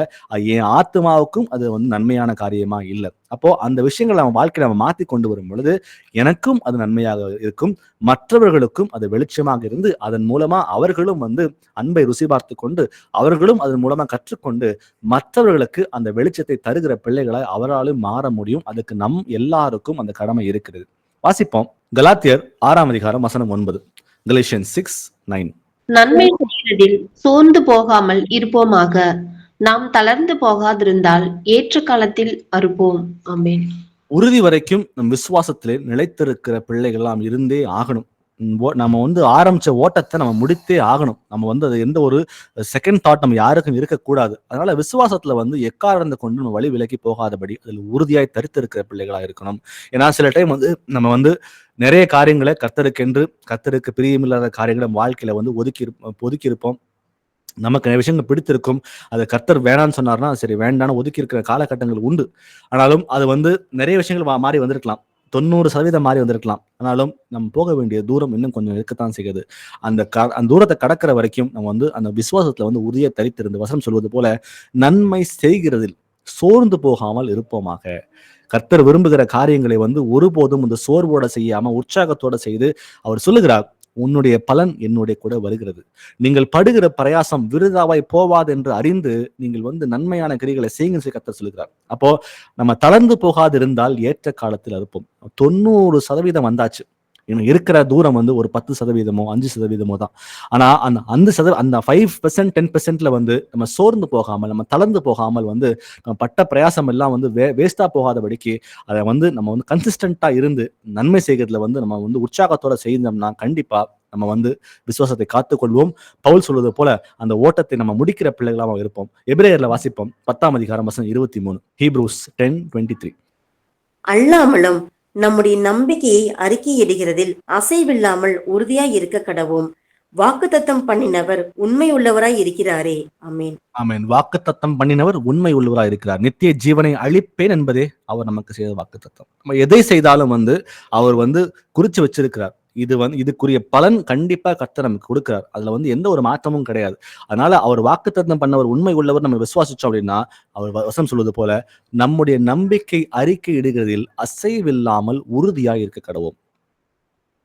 என் ஆத்மாவுக்கும் அது வந்து நன்மையான காரியமா இல்லை. அப்போ அந்த விஷயங்களை நம்ம வாழ்க்கையில நம்ம மாத்தி கொண்டு வரும் பொழுது எனக்கும் அது நன்மையாக இருக்கும், மற்றவர்களுக்கும் அது வெளிச்சமாக இருந்து அதன் மூலமா அவர்களும் வந்து அன்பை ருசி பார்த்து கொண்டு அவர்களும் அதன் மூலமா கற்றுக்கொண்டு மற்றவர்களுக்கு அந்த வெளிச்சத்தை தருகிற பிள்ளைகளை அவராலும் மாற முடியும். அதுக்கு நம் எல்லாருக்கும் அந்த கடமை இருக்கிறது. வாசிப்போம். கலாத்தியர் 6ஆம் அதிகாரம் வசனம் 9. Galatians 6:9. நன்மை செய்வதில் சோர்ந்து போகாமல் இருப்போமாக, நாம் தளர்ந்து போகாதிருந்தால் ஏற்ற காலத்தில் அறுப்போம். ஆமென். உறுதி வரைக்கும் நம் விசுவாசத்திலே நிலைத்திருக்கிற பிள்ளைகள் எல்லாம் இருந்தே ஆகணும். நம்ம வந்து ஆரம்பிச்ச ஓட்டத்தை நம்ம முடித்தே ஆகணும். நம்ம வந்து அது எந்த ஒரு செகண்ட் தாட் நம்ம யாருக்கும் இருக்கக்கூடாது. அதனால விசுவாசத்துல வந்து எக்காரணத்தை கொண்டு நம்ம வழி விலகி போகாதபடி அதில் உறுதியாய் தரித்திருக்கிற பிள்ளைகளா இருக்கணும். ஏன்னா சில டைம் வந்து நம்ம வந்து நிறைய காரியங்களை கர்த்தருக்கு பிரியமில்லாத காரியங்களை வாழ்க்கையில வந்து ஒதுக்கி இருப்போம். நமக்கு நிறைய விஷயங்கள் பிடித்திருக்கும். அது கர்த்தர் வேணான்னு சொன்னார்னா சரி வேண்டான்னு ஒதுக்கி இருக்கிற காலகட்டங்கள் உண்டு. ஆனாலும் அது வந்து நிறைய விஷயங்கள் மாறி வந்திருக்கலாம். 90% மாறி வந்திருக்கலாம். ஆனாலும் நம்ம போக வேண்டிய தூரம் இன்னும் கொஞ்சம் இருக்கத்தான் செய்யுது. அந்த தூரத்தை கடக்கிற வரைக்கும் நம்ம வந்து அந்த விசுவாசத்துல வந்து உறுதியை தரித்திருந்து வசனம் சொல்வது போல நன்மை செய்கிறதில் சோர்ந்து போகாமல் இருப்போமாக. கர்த்தர் விரும்புகிற காரியங்களை வந்து ஒருபோதும் இந்த சோர்வோட செய்யாம உற்சாகத்தோட செய்து அவர் சொல்லுகிறார், உன்னுடைய பலன் என்னுடைய கூட வருகிறது. நீங்கள் படுகிற பிரயாசம் விருதாவாய் போவாது என்று அறிந்து நீங்கள் வந்து நன்மையான கிரிகளை செய்யுங்க கர்த்தர் சொல்லுகிறார். அப்போ நம்ம தளர்ந்து போகாது இருந்தால் ஏற்ற காலத்தில் இருப்போம். 90% வந்தாச்சு. இன்னும் இருக்கிற தூரம் வந்து ஒரு 10%, 5% தான். ஆனா அந்த 5% 10% வந்து நம்ம சோர்ந்து போகாமல், நம்ம தளர்ந்து போகாமல் வந்து நம்ம பட்ட பிரயாசம் எல்லாம் வந்து வேஸ்டா போகாதபடிக்கு அதை வந்து நம்ம வந்து கன்சிஸ்டன்டா இருந்து நன்மை செய்கிறதுல வந்து நம்ம வந்து உற்சாகத்தோட செய்தோம்னா கண்டிப்பா நம்ம வந்து விசுவாசத்தை காத்துக்கொள்வோம். பவுல் சொல்வது போல அந்த ஓட்டத்தை நம்ம முடிக்கிற பிள்ளைகளாக இருப்போம். எபிரேயர்ல வாசிப்போம் 10ஆம் அதிகாரம் வசனம் 23. Hebrews 10:23. அல்லாமலும் நம்முடைய நம்பிக்கையை அறிக்கையிடுகிறதில் அசைவில்லாமல் உறுதியாய் இருக்க கடவோம். வாக்குத்தத்தம் பண்ணினவர் உண்மை உள்ளவராய் இருக்கிறாரே. ஆமென். ஆமென். வாக்குத்தத்தம் பண்ணினவர் உண்மை உள்ளவராய் இருக்கிறார். நித்திய ஜீவனை அளிப்பேன் என்பதே அவர் நமக்கு செய்த வாக்குத்தத்தம். நம்ம எதை செய்தாலும் வந்து அவர் வந்து குறிச்சு வச்சிருக்கிறார். இதுக்குரிய பலன் கண்டிப்பா கர்த்தர் நமக்கு கொடுக்கிறார். அதுல வந்து எந்த ஒரு மாற்றமும் கிடையாது. அதனால அவர் வாக்குத்தத்தம் பண்ணவர் உண்மை உள்ளவர் நம்ம விசுவாசிச்சோம் அப்படின்னா அவர் வசனம் சொல்வது போல நம்முடைய நம்பிக்கை அறிக்கை இடுகிறதில் அசைவில்லாமல் உறுதியாய் இருக்க கடவோம்.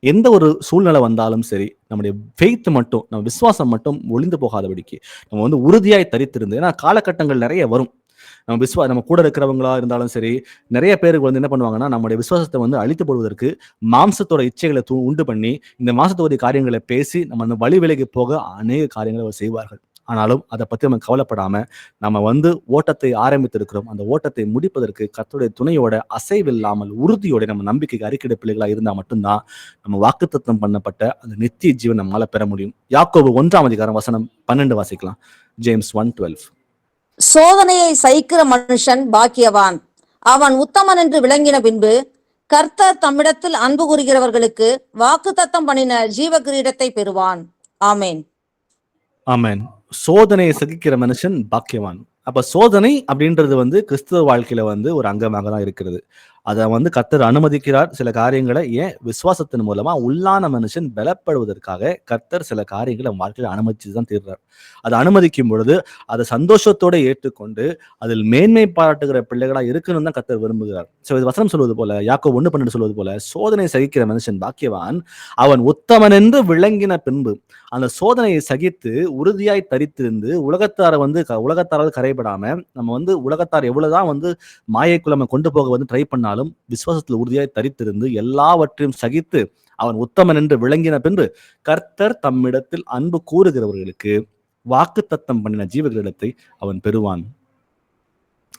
எந்த ஒரு சூழ்நிலை வந்தாலும் சரி நம்முடைய ஃபெய்த் மட்டும் நம்ம விசுவாசம் மட்டும் ஒளிந்து போகாதபடிக்கு நம்ம வந்து உறுதியாய் தரித்திருந்து, ஏன்னா காலகட்டங்கள் நிறைய வரும். நம்ம கூட இருக்கிறவங்களா இருந்தாலும் சரி நிறைய பேருக்கு வந்து என்ன பண்ணுவாங்கன்னா நம்முடைய விசுவாசத்தை வந்து அழித்து போடுவதற்கு மாம்சத்தோட இச்சைகளை உண்டு பண்ணி இந்த மாசத்தோட காரியங்களை பேசி நம்ம அந்த வழி விலகி போக அநேக காரியங்களை அவர் செய்வார்கள். ஆனாலும் அதை பத்தி நம்ம கவலைப்படாம நம்ம வந்து ஓட்டத்தை ஆரம்பித்திருக்கிறோம். அந்த ஓட்டத்தை முடிப்பதற்கு கர்த்தருடைய துணையோட அசைவில்லாமல் உறுதியோட நம்ம நம்பிக்கைக்கு அறிக்கையிட பிள்ளைகளா இருந்தா மட்டும்தான் நம்ம வாக்குத்தத்தம் பண்ணப்பட்ட அந்த நித்திய ஜீவன் நம்மளால பெற முடியும். யாக்கோபு 1ஆம் அதிகாரம் வசனம் 12 வாசிக்கலாம். ஜேம்ஸ் 1:12. சோதனையை சகிக்கிற மனுஷன் பாக்கியவான், அவன் உத்தமன் என்று விளங்கின பின்பு கர்த்தர் தம்மிடத்தில் அன்பு கூறுகிறவர்களுக்கு வாக்குத்தத்தம் பண்ணின ஜீவ கிரீடத்தை பெறுவான். ஆமேன். ஆமேன். சோதனையை சகிக்கிற மனுஷன் பாக்கியவான். அப்ப சோதனை அப்படின்றது வந்து கிறிஸ்துவ வாழ்க்கையில வந்து ஒரு அங்கமாக தான் இருக்கிறது. அதை வந்து கர்த்தர் அனுமதிக்கிறார். சில காரியங்களை ஏன் விசுவாசத்தின் மூலமா உள்ளான மனுஷன் பலப்படுவதற்காக கர்த்தர் சில காரியங்களை வாழ்க்கையில அனுமதிச்சுதான் தீர்றார். அதை அனுமதிக்கும் பொழுது அதை சந்தோஷத்தோட ஏற்றுக்கொண்டு அதில் மேன்மை பாராட்டுகிற பிள்ளைகளா இருக்கணும் தான் கர்த்தர் விரும்புகிறார். இது வசனம் சொல்வது போல யாக்கோபு 1:12 சொல்வது போல சோதனை சகிக்கிற மனுஷன் பாக்கியவான், அவன் உத்தமன் என்று விளங்கின பின்பு அந்த சோதனையை சகித்து உறுதியாய் தரித்திருந்து உலகத்தாரால் கரைபடாம நம்ம வந்து உலகத்தார் எவ்வளவுதான் வந்து மாயைக்குள்ள நம்ம கொண்டு போக வந்து ட்ரை பண்ணாலும் விசுவாசத்தில் உறுதியாய் தரித்திருந்து எல்லாவற்றையும் சகித்து அவன் உத்தமன் என்று விளங்கின பின்பு கர்த்தர் தம்மிடத்தில் அன்பு கூறுகிறவர்களுக்கு வாக்குத்தத்தம் பண்ணின ஜீவகிரீடத்தை அவன் பெறுவான்.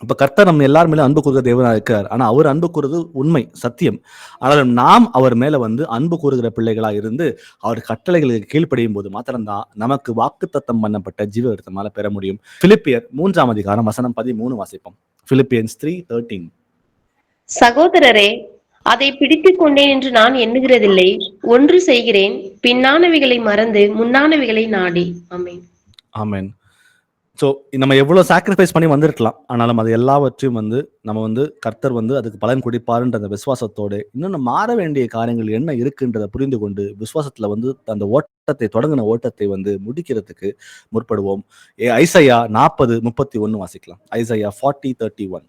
அப்ப கர்த்தர் நம்ம எல்லாரும் மேல அன்பு கூறுகிற தேவனா இருக்கார். ஆனா அவர் அன்பு கூறுறது உண்மை, சத்தியம். ஆனாலும் நாம் அவர் மேல வந்து அன்பு கூறுகிற பிள்ளைகளா இருந்து அவர் கட்டளைகளுக்கு கீழ்ப்படியும் போது மாத்திரம்தான் நமக்கு வாக்குத்தத்தம் பண்ணப்பட்ட ஜீவகிரீடத்தை மேல பெற முடியும். பிலிப்பியர் 3ஆம் அதிகாரம் வசனம் 13 வாசிப்போம். Philippians 3:13. சகோதரரே, அதை பிடித்துக் கொண்டேன் என்று நான் எண்ணுகிறதில்லை, ஒன்று செய்கிறேன், பின்னானவைகளை மறந்து முன்னானவைகளை நாடி. ஆமென். ஆமென். ஸோ நம்ம எவ்வளவு சாக்ரிஃபைஸ் பண்ணி வந்திருக்கலாம். ஆனாலும் அது எல்லாவற்றையும் வந்து நம்ம வந்து கர்த்தர் வந்து அதுக்கு பலன் கொடுப்பாருன்ற அந்த விசுவாசத்தோடு இன்னும் மாற வேண்டிய காரியங்கள் என்ன இருக்குன்றதை புரிந்து கொண்டு விசுவாசத்துல வந்து அந்த தொடங்கின ஓட்டத்தை வந்து முடிக்கிறதுக்கு முற்படுவோம். ஐசையா 40:31 வாசிக்கலாம். ஐசையா 40:31.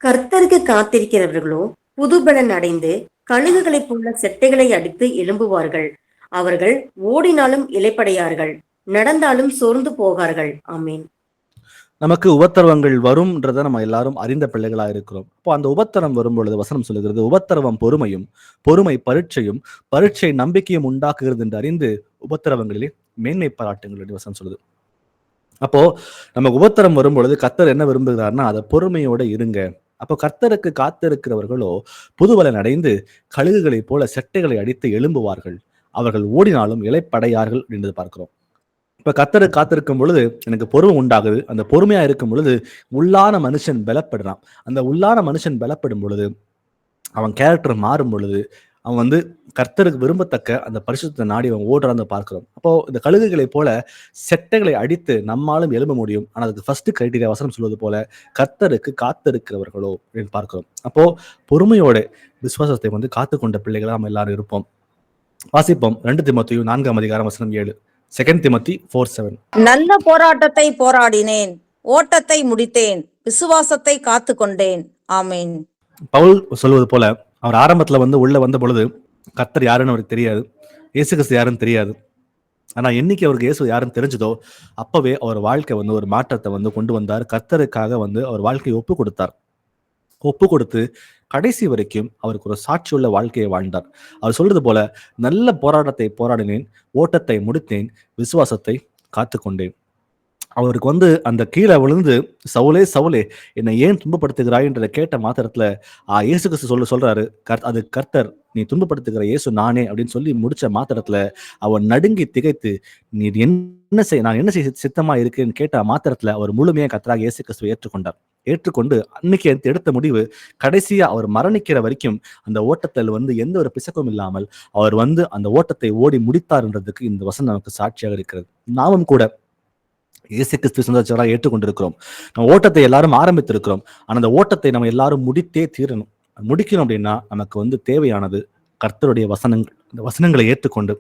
கர்த்தருக்கு காத்திருக்கிறவர்களோ புதுபலன் அடைந்து கழுகுகளைப் போல செட்டைகளை அடித்து எழும்புவார்கள். அவர்கள் ஓடினாலும் இளைப்படையார்கள், நடந்தாலும் சோர்ந்து போகார்கள். ஆமீன். நமக்கு உபத்திரவங்கள் வரும்ன்றதை நம்ம எல்லாரும் அறிந்த பிள்ளைகளா இருக்கிறோம். இப்போ அந்த உபத்திரம் வரும் பொழுது வசனம் சொல்லுகிறது, உபத்திரவம் பொறுமையும், பொறுமை பரீட்சையும், பரீட்சை நம்பிக்கையும் உண்டாக்குகிறது என்று அறிந்து உபத்திரவங்களிலே மேன்மை பாராட்டுங்கள் வசனம் சொல்லுது. அப்போ நமக்கு உபத்திரம் வரும் பொழுது கர்த்தர் என்ன விரும்புகிறார்னா அதை பொறுமையோட இருங்க, அப்போ கர்த்தருக்கு காத்திருக்கிறவர்களோ புதுபலன் அடைந்து கழுகுகளைப் போல செட்டைகளை அடித்து எழும்புவார்கள், அவர்கள் ஓடினாலும் இளைப்படையார்கள் என்று பார்க்கிறோம். இப்ப கர்த்தருக்கு காத்திருக்கும் பொழுது எனக்கு பொறுமை உண்டாகுது. அந்த பொறுமையா இருக்கும் பொழுது உள்ளான மனுஷன் பலப்படுறான். அந்த உள்ளான மனுஷன் பலப்படும் பொழுது அவன் கேரக்டர் மாறும் பொழுது அவன் வந்து கர்த்தருக்கு விரும்பத்தக்க அந்த பரிசுத்த நாடி அவன் ஓடுறான்னு பார்க்கிறோம். அப்போ இந்த கழுகுகளை போல செட்டைகளை அடித்து நம்மாலும் எழும்ப முடியும். ஆனால் அதுக்கு ஃபர்ஸ்ட் கிரைட்டீரியா வசனம் சொல்வது போல கர்த்தருக்கு காத்திருக்கிறவர்களோ அப்படின்னு பார்க்கிறோம். அப்போ பொறுமையோட விசுவாசத்தை வந்து காத்துக்கொண்ட பிள்ளைகளா நம்ம எல்லாரும் இருப்போம். வாசிப்போம் 2 தீமோத்தேயு 4 வசனம் 7. 2 Timothy 4:7. நல்ல போராட்டத்தை போராடினேன், ஓட்டத்தை முடித்தேன், விசுவாசத்தை காத்து கொண்டேன். ஆமேன். பவுல் சொல்வது போல அவர் ஆரம்பத்துல வந்து உள்ள வந்த பொழுது கர்த்தர் யாருன்னு அவருக்கு தெரியாது, இயேசு கிறிஸ்து யாருன்னு தெரியாது. ஆனா என்னைக்கு அவருக்கு இயேசு யாருன்னு தெரிஞ்சதோ அப்பவே அவர் வாழ்க்கை வந்து ஒரு மாற்றத்தை வந்து கொண்டு வந்தார். கர்த்தருக்காக வந்து அவர் வாழ்க்கையை ஒப்பு கொடுத்தார். ஒப்பு கொடுத்து கடைசி வரைக்கும் அவருக்கு ஒரு சாட்சியுள்ள வாழ்க்கையை வாழ்ந்தார். அவர் சொல்றது போல நல்ல போராட்டத்தை போராடினேன், ஓட்டத்தை முடித்தேன், விசுவாசத்தை காத்து கொண்டேன். அவருக்கு வந்து அந்த கீழே விழுந்து சவுலே சவுலே என்னை ஏன் துன்பப்படுத்துகிறாய் என்ற கேட்ட மாத்திரத்துல இயேசு கிறிஸ்து சொல்றாரு, அது கர்த்தர், நீ துன்பப்படுத்துகிற இயேசு நானே அப்படின்னு சொல்லி முடிச்ச மாத்திரத்துல அவன் நடுங்கி திகைத்து நீ நான் என்ன செய்ய சித்தமா இருக்கேன்னு கேட்ட மாத்திரத்துல அவர் முழுமையா கர்த்தராக இயேசு கிறிஸ்துவை ஏற்றுக்கொண்டு அன்னைக்கு எடுத்த முடிவு கடைசியா அவர் மரணிக்கிற வரைக்கும் அந்த ஓட்டத்தில் வந்து எந்த ஒரு பிசக்கும் இல்லாமல் அவர் வந்து அந்த ஓட்டத்தை ஓடி முடித்தார்ன்றதுக்கு இந்த வசனம் நமக்கு சாட்சியாக இருக்கிறது. நாமும் கூட இயேசு கிறிஸ்து சொந்தராக ஏற்றுக்கொண்டிருக்கிறோம். நம்ம ஓட்டத்தை எல்லாரும் ஆரம்பித்திருக்கிறோம். ஆனா அந்த ஓட்டத்தை நம்ம எல்லாரும் முடித்தே தீரணும். முடிக்கணும் அப்படின்னா நமக்கு வந்து தேவையானது கர்த்தருடைய வசனங்கள். அந்த வசனங்களை ஏற்றுக்கொண்டு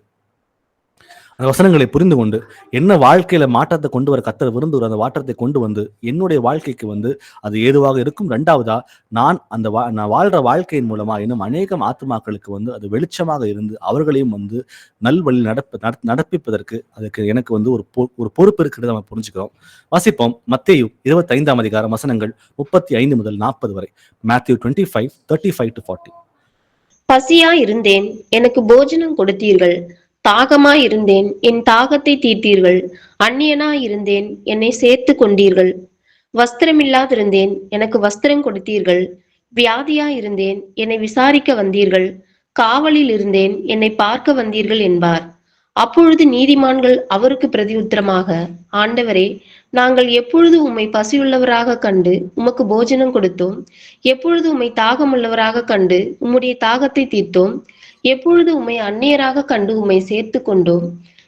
அந்த வசனங்களை புரிந்து கொண்டு என்ன வாழ்க்கையில மாற்றத்தை கொண்டு வர கர்த்தர் விரும்புகிற அந்த மாற்றத்தை கொண்டு வந்து என்னுடைய வாழ்க்கைக்கு வந்து அது ஏதுவாக இருக்கும். 2வதா நான் வாழ்ற வாழ்க்கையின் மூலமா இன்னும் அநேகம் ஆத்துமாக்களுக்கு வந்து அது வெளிச்சமாக இருந்து அவர்களையும் வந்து நல்வழி நடப்பிப்பதற்கு அதுக்கு எனக்கு வந்து ஒரு பொறுப்பு இருக்கிறத நம்ம புரிஞ்சுக்கிறோம். வாசிப்போம் மத்தேயு 25 வசனங்கள் 35 முதல் 40 வரை. Matthew 25:35-40. பசியா இருந்தேன், எனக்கு போஜனம் கொடுத்தீர்கள். தாகமாய் இருந்தேன், என் தாகத்தை தீர்த்தீர்கள். அந்நியனாய் இருந்தேன், என்னை சேர்த்து கொண்டீர்கள். வஸ்திரமில்லாதிருந்தேன், எனக்கு வஸ்திரம் கொடுத்தீர்கள். வியாதியாய் இருந்தேன், என்னை விசாரிக்க வந்தீர்கள். காவலில் இருந்தேன், என்னை பார்க்க வந்தீர்கள் என்பார். அப்பொழுது நீதிமான்கள் அவருக்கு பிரதியுத்தரமாக, ஆண்டவரே, நாங்கள் எப்பொழுது உம்மை பசியுள்ளவராக கண்டு உமக்கு போஜனம் கொடுத்தோம்? எப்பொழுது உம்மை தாகமுள்ளவராக கண்டு உம்முடைய தாகத்தை தீர்த்தோம்? எப்பொழுது உம்மை அந்நியராக கண்டு உம்மை சேர்த்து கொண்டோம்?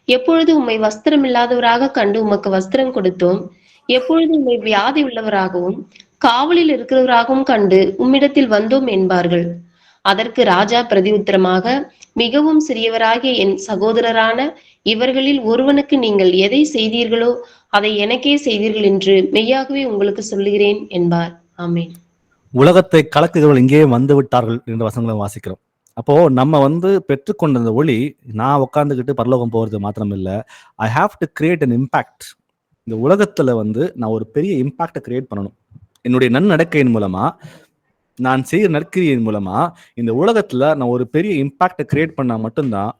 எப்பொழுது உம்மை வஸ்திரம் இல்லாதவராக கண்டு உமக்கு வஸ்திரம் கொடுத்தோம்? எப்பொழுது உம்மை வியாதி உள்ளவராகவும் காவலில் இருக்கிறவராகவும் கண்டு உம்மிடத்தில் வந்தோம் என்பார்கள். அதற்கு ராஜா பிரதியுத்தரமாக, மிகவும் சிறியவராகிய என் சகோதரரான இவர்களில் ஒருவனுக்கு நீங்கள் எதை செய்தீர்களோ அதை எனக்கே செய்தீர்கள் என்று மெய்யாகவே உங்களுக்கு சொல்லுகிறேன் என்பார். ஆமென். உலகத்தை கலக்குகிறவர்கள் இங்கே வந்து விட்டார்கள் என்ற வசனங்களை வாசிக்கிறோம். அப்போ நம்ம வந்து பெற்றுக்கொண்ட அந்த ஒளி நான் உட்காந்துக்கிட்டு பரலோகம் போறது மாத்திரம் இல்லை, I have to create an impact. இந்த உலகத்துல வந்து நான் ஒரு பெரிய இம்பாக்டை கிரியேட் பண்ணணும். என்னுடைய நன்னடக்கையின் மூலமா, நான் செய்கிற நற்கிரியின் மூலமா இந்த உலகத்துல நான் ஒரு பெரிய இம்பாக்டை கிரியேட் பண்ணா மட்டும்தான்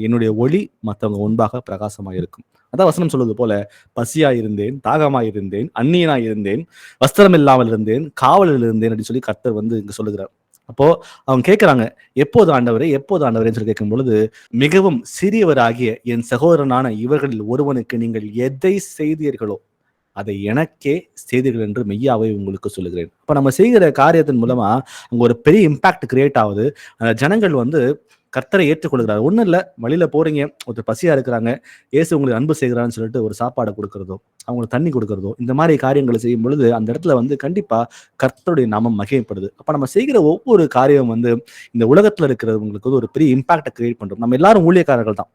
என்னுடைய ஒளி மற்றவங்க முன்பாக பிரகாசமாக இருக்கும். அதான் வசனம் சொல்வது போல, பசியாய் இருந்தேன், தாகமாய் இருந்தேன், அந்நியனாய் இருந்தேன், வஸ்திரம் இல்லாமல் இருந்தேன், காவலில் இருந்தேன் அப்படின்னு சொல்லி கர்த்தர் வந்து இங்க சொல்லுகிறார். அப்போ அவங்க கேட்கிறாங்க, எப்போது ஆண்டவரே சொல்லி கேட்கும் பொழுது, மிகவும் சிறியவராகிய என் சகோதரனான இவர்களில் ஒருவனுக்கு நீங்கள் எதை செய்தீர்களோ அதை எனக்கே செய்தீர்கள் என்று மெய்யாவை உங்களுக்கு சொல்லுகிறேன். அப்ப நம்ம செய்கிற காரியத்தின் மூலமா அங்க ஒரு பெரிய இம்பாக்ட் கிரியேட் ஆகுது. அந்த ஜனங்கள் வந்து கர்த்தரை ஏற்றுக்கொள்கிறார். ஒன்றும் இல்லை, வழியில போறீங்க, ஒருத்தர் பசியா இருக்கிறாங்க, இயேசு உங்களுக்கு அன்பு செய்கிறான்னு சொல்லிட்டு ஒரு சாப்பாடை கொடுக்கறதோ, அவங்களுக்கு தண்ணி கொடுக்கறதோ, இந்த மாதிரி காரியங்களை செய்யும் பொழுது அந்த இடத்துல வந்து கண்டிப்பா கர்த்தருடைய நாமம் மகிமைப்படுது. அப்ப நம்ம செய்கிற ஒவ்வொரு காரியம் வந்து இந்த உலகத்துல இருக்கிறவங்களுக்கு வந்து ஒரு பெரிய இம்பாக்டை கிரியேட் பண்றோம். நம்ம எல்லாரும் ஊழியக்காரர்கள் தான்.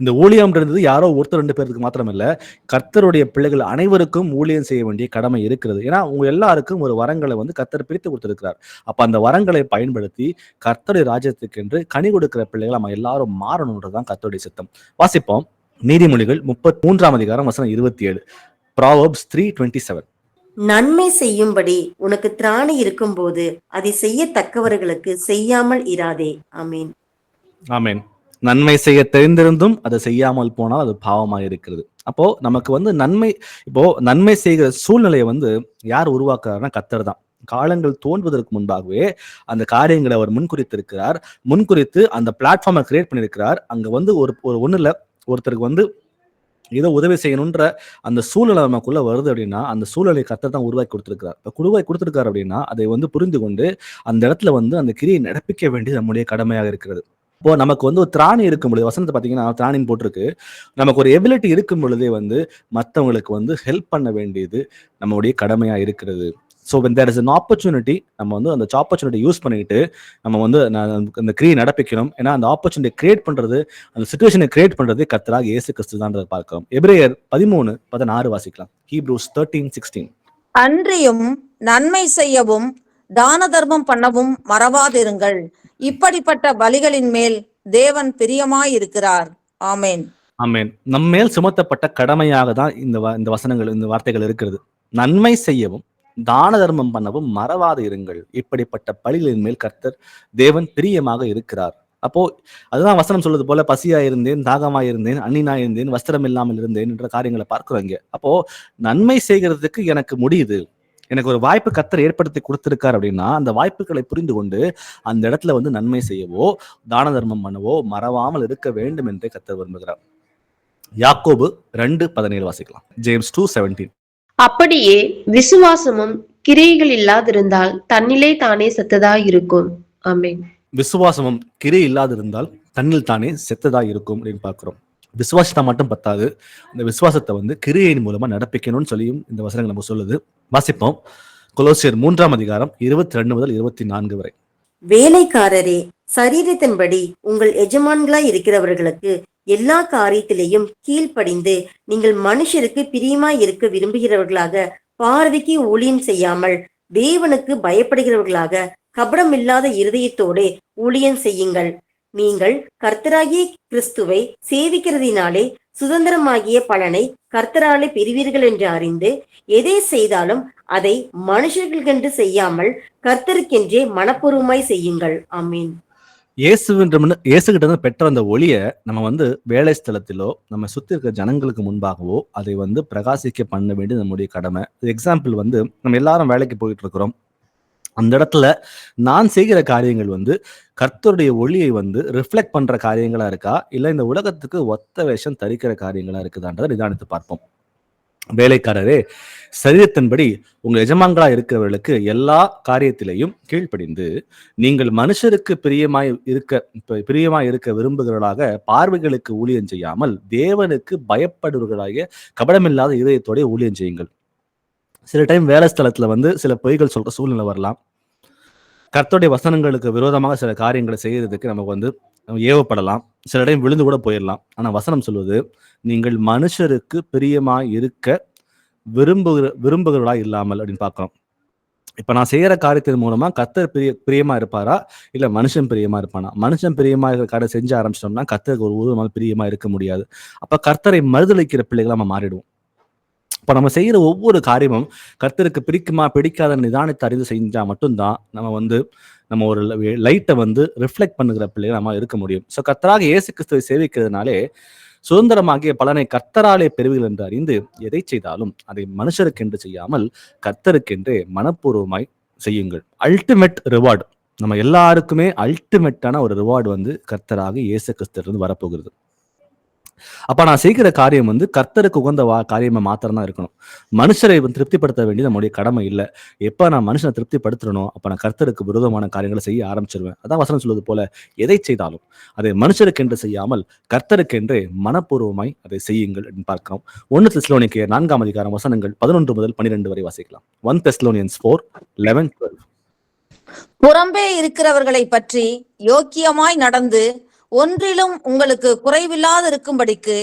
இந்த ஊழியம்ன்றது யாரோ ஒருத்தர் 2 பேருக்கு மாத்திரம் இல்ல, கர்த்தருடைய பிள்ளைகள் அனைவருக்கும் ஊழியம் செய்ய வேண்டிய கடமை இருக்கிறது. ஏன்னா உங்க எல்லாருக்கும் ஒரு வரங்களை வந்து கர்த்தர் பிரித்து கொடுத்திருக்கிறார். அப்ப அந்த வரங்களை பயன்படுத்தி கர்த்தருடைய ராஜ்யத்துக்கு என்று கனி கொடுக்கிற பிள்ளைகள் நம்ம எல்லாரும் மாறணும்ன்றதுதான் கர்த்தருடைய சித்தம். வாசிப்போம் நீதிமொழிகள் 33 வசனம் 27. Proverbs 3:27. நன்மை செய்யும்படி உனக்கு திராணி இருக்கும் போது அதை செய்யத்தக்கவர்களுக்கு செய்யாமல் இராதே. ஆமீன். ஆமேன். நன்மை செய்ய தெரிந்திருந்தும் அதை செய்யாமல் போனால் அது பாவமாக இருக்கிறது. அப்போ நமக்கு வந்து நன்மை செய்கிற சூழ்நிலையை வந்து யார் உருவாக்குறாருன்னா கர்த்தர் தான். காலங்கள் தோன்றுவதற்கு முன்பாகவே அந்த காரியங்களை அவர் முன்குறித்திருக்கிறார். முன்குறித்து அந்த பிளாட்ஃபார்மை கிரியேட் பண்ணியிருக்கிறார். அங்க வந்து ஒரு ஒண்ணுல ஒருத்தருக்கு வந்து ஏதோ உதவி செய்யணுன்ற அந்த சூழ்நிலை நமக்குள்ள வருது அப்படின்னா, அந்த சூழலை கர்த்தர் தான் உருவாக்கி கொடுத்திருக்கிறார். உருவாக்கி கொடுத்திருக்காரு அப்படின்னா, அதை வந்து புரிந்து கொண்டு அந்த இடத்துல வந்து அந்த கிரியை நடப்பிக்க வேண்டியது நம்முடைய கடமையாக இருக்கிறது. இப்போ நமக்கு வந்து ஒரு திராணி இருக்கும் பொழுது, வசனத்தை பார்த்தீங்கன்னா திராணின்னு போட்டிருக்கு. நமக்கு ஒரு எபிலிட்டி இருக்கும் பொழுதே வந்து மற்றவங்களுக்கு வந்து ஹெல்ப் பண்ண வேண்டியது நம்மளுடைய கடமையா இருக்கிறது. So when there is an opportunity, நம்ம வந்து அந்த ஆப்பர்ச்சுனிட்டி யூஸ் பண்ணிட்டு நம்ம வந்து அந்த கிரியை நடப்பிக்கணும். ஏன்னா அந்த ஆப்பர்ச்சுனிட்டி கிரியேட் பண்றது, அந்த சிச்சுவேஷனை கிரியேட் பண்றது கர்த்தராக இயேசு கிறிஸ்து தான் பார்க்கிறோம். எபிரேயர் 13:16 வாசிக்கலாம். Hebrews 13:16. அன்றியும் நன்மை செய்யவும் தான தர்மம் பண்ணவும் மறவாதிருங்கள். இப்படிப்பட்ட பலிகளின் மேல் தேவன் பிரியமாயிருக்கிறார். ஆமென். ஆமென். நம்ம மேல் சுமத்தப்பட்ட கடமையாக தான் இந்த வசனங்கள், இந்த வார்த்தைகள் இருக்கிறது. நன்மை செய்யவும் தான தர்மம் பண்ணவும் மறவாது இருங்கள். இப்படிப்பட்ட பலிகளின் மேல் கர்த்தர் தேவன் பிரியமாக இருக்கிறார். அப்போ அதுதான் வசனம் சொல்றது போல, பசியா இருந்தேன், தாகமா இருந்தேன், அந்நியனா இருந்தேன், வஸ்திரம் இல்லாமல் இருந்தேன் என்ற காரியங்களை பார்க்கிறோம் இங்க. அப்போ நன்மை செய்கிறதுக்கு எனக்கு முடியுது, எனக்கு ஒரு வாய்ப்பு கர்த்தர் ஏற்படுத்தி கொடுத்திருக்கார் அப்படின்னா, அந்த வாய்ப்புகளை புரிந்து கொண்டு அந்த இடத்துல வந்து நன்மை செய்யவோ தான தர்மம் பண்ணவோ மறவாமல் இருக்க வேண்டும் என்றே கர்த்தர் விரும்புகிறார். யாக்கோபு 2:17 வாசிக்கலாம். ஜேம்ஸ் 2:17. அப்படியே விசுவாசமும் கிரியைகள் இல்லாதிருந்தால் தன்னிலே தானே செத்ததாய் இருக்கும். ஆமென். விசுவாசமும் கிரியை இல்லாதிருந்தால் தன்னில் தானே செத்ததா இருக்கும் அப்படின்னு பார்க்கிறோம். விசுவாசத்தை மட்டும் பத்தாது, அந்த விசுவாசத்தை வந்து கிரியையின் மூலமா நடப்பிக்கணும்னு சொல்லியும் இந்த வசனங்கள் நம்ம சொல்லுது. வாசிப்போம். கொலோசியர் 3:22 முதல் 24 வரை. வேலைக்காரரே, சரீரத்தின்படி உங்கள் எஜமான்களாய் இருக்கிறவர்களுக்கு எல்லா காரியத்திலேயும் கீழ்ப்படிந்து நீங்கள் மனுஷருக்கு பிரியமாய் இருக்க விரும்புகிறவர்களாக, பார்வைக்கு ஊழியம் செய்யாமல் தேவனுக்கு பயப்படுகிறவர்களாக, கபடமில்லாத இருதயத்தோடு ஊழியம் செய்யுங்கள். நீங்கள் கர்த்தராகிய கிறிஸ்துவை சேவிக்கிறதினாலே சுதந்திரமாகிய பலனை கர்த்தராலே பெறுவீர்கள் என்று அறிந்து, எதை செய்தாலும் அதை மனுஷர்களுக்கென்று செய்யாமல் கர்த்தருக்கென்றே மனப்பூர்வமாய் செய்யுங்கள். ஆமீன். இயேசுகிட்ட இருந்து பெற்ற அந்த ஒளியை நம்ம வந்து வேலை ஸ்தலத்திலோ நம்ம சுத்தி இருக்கிற ஜனங்களுக்கு முன்பாகவோ அதை வந்து பிரகாசிக்க பண்ண வேண்டியது நம்முடைய கடமை. எக்ஸாம்பிள் வந்து நம்ம எல்லாரும் வேலைக்கு போயிட்டு இருக்கிறோம். அந்த இடத்துல நான் செய்கிற காரியங்கள் வந்து கர்த்தருடைய ஒளியை வந்து ரிஃப்ளெக்ட் பண்ற காரியங்களா இருக்கா, இல்லை இந்த உலகத்துக்கு ஒத்த வேஷம் தரிக்கிற காரியங்களா இருக்குதான்றதை நிதானித்து பார்ப்போம். வேலைக்காரரே, சரீரத்தின்படி உங்கள் எஜமான்களா இருக்கிறவர்களுக்கு எல்லா காரியத்திலையும் கீழ்ப்படிந்து நீங்கள் மனுஷருக்கு பிரியமாய் இருக்க விரும்புகிறவர்களாக, பார்வைகளுக்கு ஊழியம் செய்யாமல் தேவனுக்கு பயப்படுவர்களாக கபடமில்லாத இதயத்தோட ஊழியம் செய்யுங்கள். சில டைம் வேலை ஸ்தலத்துல வந்து சில பொய்கள் சொல்ற சூழ்நிலை வரலாம். கர்த்தருடைய வசனங்களுக்கு விரோதமாக சில காரியங்களை செய்யறதுக்கு நமக்கு வந்து ஏவப்படலாம். சில டைம் விழுந்து கூட போயிடலாம். ஆனா வசனம் சொல்வது, நீங்கள் மனுஷருக்கு பிரியமாய் இருக்க விரும்புகிறவர்களா இல்லாமல் அப்படின்னு பார்க்கிறோம். இப்ப நான் செய்யற காரியத்தின் மூலமா கர்த்தர் பிரியமா இருப்பாரா, இல்ல மனுஷன் பிரியமா இருப்பானா? மனுஷன் பிரியமா இருக்கிற காரியம் செஞ்சு ஆரம்பிச்சிட்டோம்னா கர்த்தருக்கு ஒரு பிரியமா இருக்க முடியாது. அப்ப கர்த்தரை மறுதலிக்கிற பிள்ளைகளை நம்ம மாறிடுவோம். இப்ப நம்ம செய்யற ஒவ்வொரு காரியமும் கர்த்தருக்கு பிடிக்குமா பிடிக்காத நிதானித்து அறிந்து செஞ்சா மட்டும்தான் நம்ம ஒரு லைட்டை வந்து ரிஃப்ளெக்ட் பண்ணுகிற பிள்ளைகள் நம்ம இருக்க முடியும். ஸோ கர்த்தராக இயேசு கிறிஸ்துவை சேவிக்கிறதுனாலே சுதந்திரமாகிய பலனை கர்த்தராலே பெறுவீர்கள் என்று அறிந்து எதை செய்தாலும் அதை மனுஷருக்கென்று செய்யாமல் கர்த்தருக்கென்று மனப்பூர்வமாய் செய்யுங்கள். அல்டிமேட் ரிவார்டு, நம்ம எல்லாருக்குமே அல்டிமேட்டான ஒரு ரிவார்டு வந்து கர்த்தராக இயேசு கிறிஸ்துவிலிருந்து வரப்போகிறது. அப்ப நான் செய்கிற காரியம் வந்து கர்த்தருக்கு உகந்த காரியமா மாத்திரம் தான் இருக்கணும். மனுஷரை திருப்திப்படுத்த வேண்டியது நம்முடைய கடமை இல்லை. எப்ப நான் மனுஷனை திருப்திப்படுத்துறனோ அப்ப நான் கர்த்தருக்கு விரோதமான காரியங்களை செய்ய ஆரம்பிச்சிருவேன். அதான் வசனம் சொல்வது போல, எதை செய்தாலும் அதை மனுஷருக்கென்று செய்யாமல் கர்த்தருக்கென்று மனப்பூர்வமாய் அதை செய்யுங்கள் என்று பார்க்கிறோம். 1 தெசலோனிக்கேயர் 4 வசனங்கள் 11 முதல் 12 வரை வாசிக்கலாம். 1 Thessalonians 4:11-12. புறம்பே இருக்கிறவர்களை பற்றி யோக்கியமாய் நடந்து ஒன்றிலும் உங்களுக்கு குறைவில்லாதிருக்கும்படிக்கு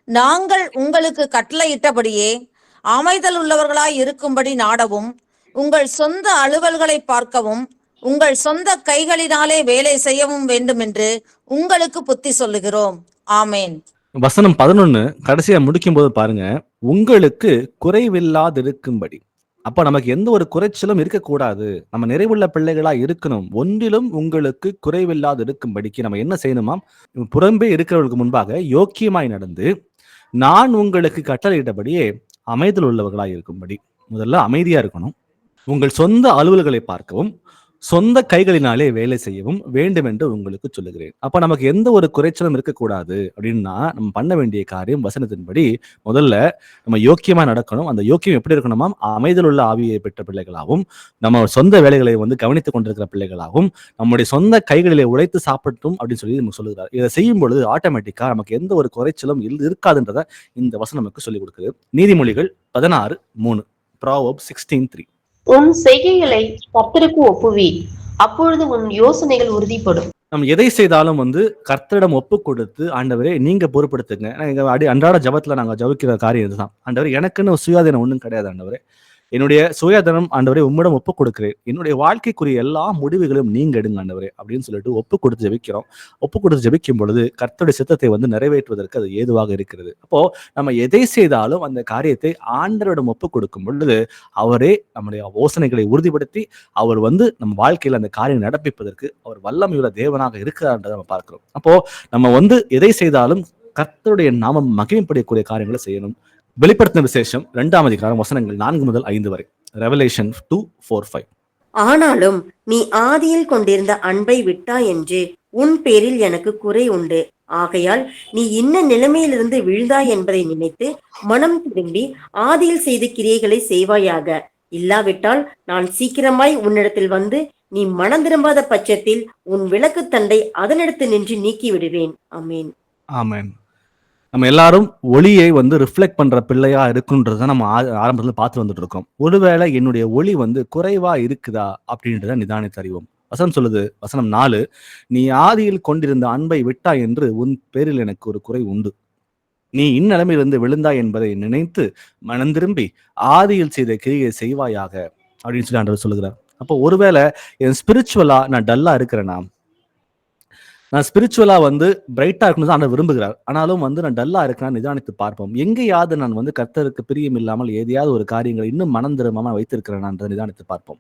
நாங்கள் உங்களுக்கு கட்டளையிட்டபடியே அமைதல் உள்ளவர்களாய் இருக்கும்படி நாடவும், உங்கள் சொந்த அலுவல்களை பார்க்கவும், உங்கள் சொந்த கைகளினாலே வேலை செய்யவும் வேண்டும் என்று உங்களுக்கு புத்தி சொல்லுகிறோம். ஆமேன். வசனம் 11 கடைசியா முடிக்கும் போது பாருங்க, உங்களுக்கு குறைவில்லாதிருக்கும்படி. அப்ப நமக்கு எந்த ஒரு குறைச்சலும் இருக்கக்கூடாது, நம்ம நிறைவுள்ள பிள்ளைகளா இருக்கணும். ஒன்றிலும் உங்களுக்கு குறைவில்லாது இருக்கும்படிக்கு நம்ம என்ன செய்யணுமா, புறம்பே இருக்கிறவர்களுக்கு முன்பாக யோக்கியமாய் நடந்து நான் உங்களுக்கு கட்டளையிட்டபடியே அமைதல் உள்ளவர்களாய் இருக்கும்படி. முதல்ல அமைதியா இருக்கணும். உங்கள் சொந்த அலுவல்களை பார்க்கவும் சொந்த கைகளினாலே வேலை செய்யவும் வேண்டும் என்று உங்களுக்கு சொல்லுகிறேன். அப்ப நமக்கு எந்த ஒரு குறைச்சலும் இருக்கக்கூடாது அப்படின்னா நம்ம பண்ண வேண்டிய காரியம் வசனத்தின்படி முதல்ல நம்ம யோக்கியமா நடக்கணும். அந்த யோக்கியம் எப்படி இருக்கணுமா? அமைதல் உள்ள ஆவியை பெற்ற பிள்ளைகளாகவும் நம்ம சொந்த வேலைகளை வந்து கவனித்துக் கொண்டிருக்கிற பிள்ளைகளாகவும் நம்முடைய சொந்த கைகளிலே உழைத்து சாப்பிட்டும் அப்படின்னு சொல்லி நமக்கு சொல்லுகிறார். இதை செய்யும் பொழுது ஆட்டோமேட்டிக்கா நமக்கு எந்த ஒரு குறைச்சலும் இருக்காதுன்றத இந்த வசனம் நமக்கு சொல்லிக் கொடுக்குது. நீதிமொழிகள் 16:3, Proverbs 16:3. உன் செய்கைகளை கர்த்தருக்கு ஒப்புவி, அப்பொழுது உன் யோசனைகள் உறுதிப்படும். நம்ம எதை செய்தாலும் வந்து கர்த்தரிடம் ஒப்பு கொடுத்து, ஆண்டவரே நீங்க பொறுப்படுத்துங்க. எங்க அன்றாட ஜபத்துல நாங்க ஜபிக்கிற காரியம் இதுதான். ஆண்டவரே எனக்குன்னு சுயாதீனம் ஒன்றும் கிடையாது. ஆண்டவரே என்னுடைய சுயாதனம் ஆண்டவரே உம்மிடம் ஒப்பு கொடுக்கிறேன். என்னுடைய வாழ்க்கைக்குரிய எல்லா முடிவுகளும் நீங்க எடுங்க ஆண்டவரே அப்படின்னு சொல்லிட்டு ஒப்பு கொடுத்து ஜெபிக்கிறோம். ஒப்பு கொடுத்து ஜெபிக்கும் பொழுது கர்த்தருடைய சித்தத்தை வந்து நிறைவேற்றுவதற்கு அது ஏதுவாக இருக்கிறது. அப்போ நம்ம எதை செய்தாலும் அந்த காரியத்தை ஆண்டவரிடம் ஒப்பு கொடுக்கும் பொழுது அவரே நம்முடைய யோசனைகளை உறுதிப்படுத்தி அவர் வந்து நம்ம வாழ்க்கையில அந்த காரியம் நடப்பிப்பதற்கு அவர் வல்லமையுள்ள தேவனாக இருக்கிறார்ன்றதை நம்ம பார்க்கிறோம். அப்போ நம்ம வந்து எதை செய்தாலும் கர்த்தருடைய நாமம் மகிமைப்படக்கூடிய காரியங்களை செய்யணும். வெளிப்படுத்தின விசேஷம் 2ஆம் அதிகாரம் வசனங்கள் 4 முதல் 5 வரை. ரெவலேஷன் 2:4-5. ஆனாலும் நீ ஆதியில் கொண்டிருந்த அன்பை விட்டாய் என்று உன் பேரில் எனக்கு குறை உண்டு. ஆகையால் நீ இன்ன நிலைமையிலிருந்து விழுந்தாய் என்பதை நினைத்து மனம் திரும்பி ஆதியில் செய்த கிரியைகளை செய்வாயாக. இல்லாவிட்டால் நான் சீக்கிரமாய் உன்னிடத்தில் வந்து நீ மனம் திரும்பாத பட்சத்தில் உன் விளக்கு தண்டை அதனிடத்து நின்று நீக்கி விடுவேன். ஆமேன். ஆமென். நம்ம எல்லாரும் ஒளியை வந்து ரிஃப்ளெக்ட் பண்ற பிள்ளையா இருக்குன்றத நம்ம ஆரம்பத்துல பார்த்து வந்துட்டு இருக்கோம். ஒருவேளை என்னுடைய ஒளி வந்து குறைவா இருக்குதா அப்படின்றத நிதானித்து அறிவோம். வசனம் சொல்லுது, வசனம் 4, நீ ஆதியில் கொண்டிருந்த அன்பை விட்டாய் என்று உன் பேரில் எனக்கு ஒரு குறை உண்டு. நீ இந்நிலைமையிலிருந்து விழுந்தாய் என்பதை நினைத்து மனம் திரும்பி ஆதியில் செய்த கிரியை செய்வாயாக அப்படின்னு சொல்லி ஆண்டவர் சொல்லுகிறார். அப்போ ஒருவேளை என் ஸ்பிரிச்சுவலா நான் டல்லா இருக்கிறேன்னா, நான் ஸ்பிரிச்சுவலா வந்து பிரைட்டா இருக்கணும் தான் ஆண்டவர் விரும்புகிறார். ஆனாலும் வந்து நான் டல்லா இருக்கிறேன் நிதானித்து பார்ப்போம். எங்கேயாவது நான் வந்து கர்த்தருக்கு பிரியம் இல்லாமல் ஏதையாவது ஒரு காரியங்களை இன்னும் மனம் திரும்பாம வைத்திருக்கிறேன் நிதானித்து பார்ப்போம்.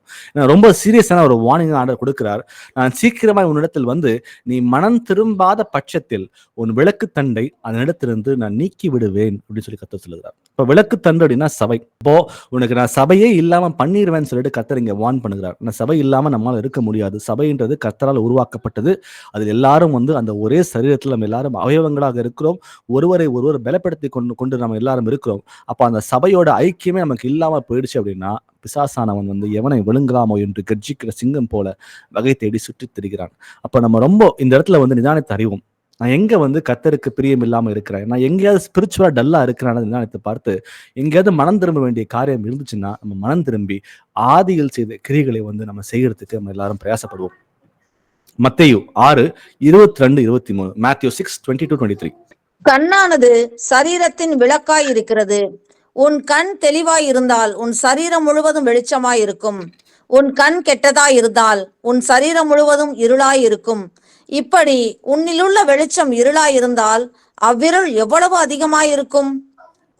ரொம்ப சீரியஸான ஒரு வார்னிங் ஆண்டவர் கொடுக்கிறார். நான் சீக்கிரமாய் உன்னிடத்தில் வந்து நீ மனம் திரும்பாத பட்சத்தில் உன் விளக்கு தண்டை அதனிடத்திலிருந்து நான் நீக்கி விடுவேன் அப்படின்னு சொல்லி கர்த்தர் சொல்லுகிறார். இப்போ விளக்கு தண்டு அப்படின்னா சபை. இப்போ உனக்கு நான் சபையே இல்லாம பண்ணிடுவேன்னு சொல்லிட்டு கர்த்தர் இங்க வார்ன் பண்ணுகிறார். நான் சபை இல்லாம நம்மளால இருக்க முடியாது. சபைன்றது கர்த்தரால் உருவாக்கப்பட்டது. அதில் எல்லாரும் வந்து அந்த ஒரே சரீரத்தில் நம்ம எல்லாரும் அவயவங்களாக இருக்கிறோம். ஒருவரை ஒருவர் பலப்படுத்தி கொண்டு நம்ம எல்லாரும் இருக்கிறோம். அப்ப அந்த சபையோட ஐக்கியமே நமக்கு இல்லாம போயிடுச்சு அப்படின்னா பிசாசானவன் வந்து எவனை விழுங்கலாமோ என்று கர்ஜிக்கிற சிங்கம் போல வகை தேடி சுற்றி திரிகிறான். அப்ப நம்ம ரொம்ப இந்த இடத்துல வந்து நிதானித்து அறிவோம். நான் எங்க வந்து கர்த்தருக்கு பிரியம் இல்லாம இருக்கிறேன், நான் எங்கேயாவது ஸ்பிரிச்சுவலா டல்லா இருக்கிறேன்னு நிதானித்து பார்த்து எங்கேயாவது மனம் திரும்ப வேண்டிய காரியம் இருந்துச்சுன்னா நம்ம மனம் திரும்பி ஆதியில் செய்த கிரிகளை வந்து நம்ம செய்யறதுக்கு நம்ம எல்லாரும் பிரயாசப்படுவோம். மத்தேயு 6:22-23, Matthew 6:22-23. கண்ணானது சரீரத்தின் விளக்காய் இருக்கிறது. உன் கண் தெளிவாய் இருந்தால் உன் சரீரம் முழுவதும் வெளிச்சமாய் இருக்கும். உன் கண் கெட்டதாய் இருந்தால் உன் சரீரம் முழுவதும் இருளாய் இருக்கும். இப்படி உன்னிலுள்ள வெளிச்சம் இருளாய் இருந்தால் அவ்விருள் எவ்வளவு அதிகமாயிருக்கும்.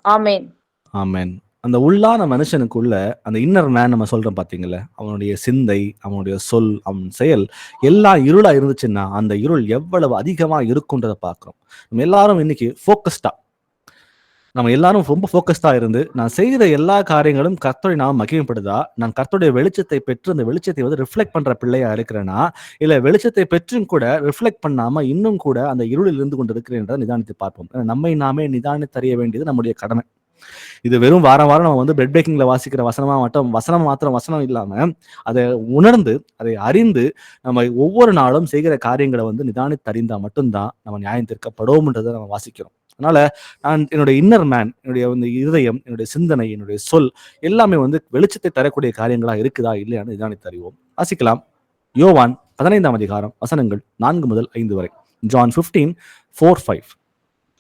ஆமேன். ஆமென். அந்த உள்ளான மனுஷனுக்குள்ள அந்த இன்னர் மேன் நம்ம சொல்றோம் பாத்தீங்களா, அவனுடைய சிந்தை, அவனுடைய சொல், அவன் செயல் எல்லாம் இருளா இருந்துச்சுன்னா அந்த இருள் எவ்வளவு அதிகமா இருக்குன்றதை பார்க்கிறோம். நம்ம எல்லாரும் இன்னைக்கு நம்ம எல்லாரும் ரொம்ப ஃபோக்கஸ்டா இருந்து நான் செய்கிற எல்லா காரியங்களும் கர்த்தரை நான் மகிமைப்படுதா, நான் கர்த்தருடைய வெளிச்சத்தை பெற்று அந்த வெளிச்சத்தை வந்து ரிஃப்ளெக்ட் பண்ற பிள்ளையா இருக்கிறேன்னா, இல்ல வெளிச்சத்தை பெற்றும் கூட ரிஃப்ளெக்ட் பண்ணாம இன்னும் கூட அந்த இருளில் இருந்து கொண்டு இருக்கிறேன் நிதானித்து பார்ப்போம். நம்மை நாமே நிதானித்து அறிய வேண்டியது நம்முடைய கடமை. இது வெறும் வாரம் நம்ம வந்து பிரெட் பேக்கிங்ல வாசிக்கிற வசனம் இல்லாம அதை உணர்ந்து அதை அறிந்து நம்ம ஒவ்வொரு நாளும் செய்கிற காரியங்களை வந்து நிதானித்து அறிந்தா மட்டும்தான் நம்ம நியாயம் தீர்க்கப்படுவோம்ன்றதை நம்ம வாசிக்கிறோம். அதனால நான் என்னுடைய இன்னர் மேன், என்னுடைய வந்து இருதயம், என்னுடைய சிந்தனை, என்னுடைய சொல் எல்லாமே வந்து வெளிச்சத்தை தரக்கூடிய காரியங்களா இருக்குதா இல்லையான்னு நிதானித்து அறிவோம். வாசிக்கலாம். யோவான் 15ஆம் அதிகாரம் வசனங்கள் 4 முதல் 5 வரை. John 15:4-5.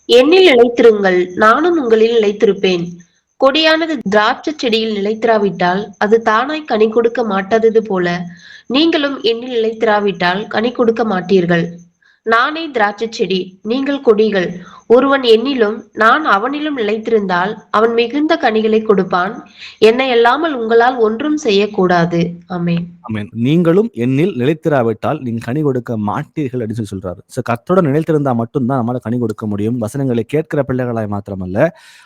என்னில் நிலைத்திருங்கள், நானும் உங்களில் நிலைத்திருப்பேன். கொடியானது திராட்சை செடியில் நிலைத்திராவிட்டால் அது தானாய் கனி கொடுக்க மாட்டாதது போல நீங்களும் என்னில் நிலைத்திராவிட்டால் கனி கொடுக்க மாட்டீர்கள். நானே திராட்சை செடி, நீங்கள் கொடிகள். ஒருவன் என்னிலும் நான் அவனிலும் நிலைத்திருந்தால் அவன் மிகுந்த கனிகளை கொடுப்பான். என்னை அல்லாமல் உங்களால் ஒன்றும் செய்யக்கூடாது. ஆமென். ஆமென். நீங்களும் என்னில் நிலைத்திராவிட்டால் நீங்க கனி கொடுக்க மாட்டீர்கள் அப்படின்னு சொல்றாரு. கர்த்தரோட நிலைத்திருந்தா மட்டும்தான் நம்மளால கனி கொடுக்க முடியும். வசனங்களை கேட்கிற பிள்ளைகளாய் மாத்திரமல்ல,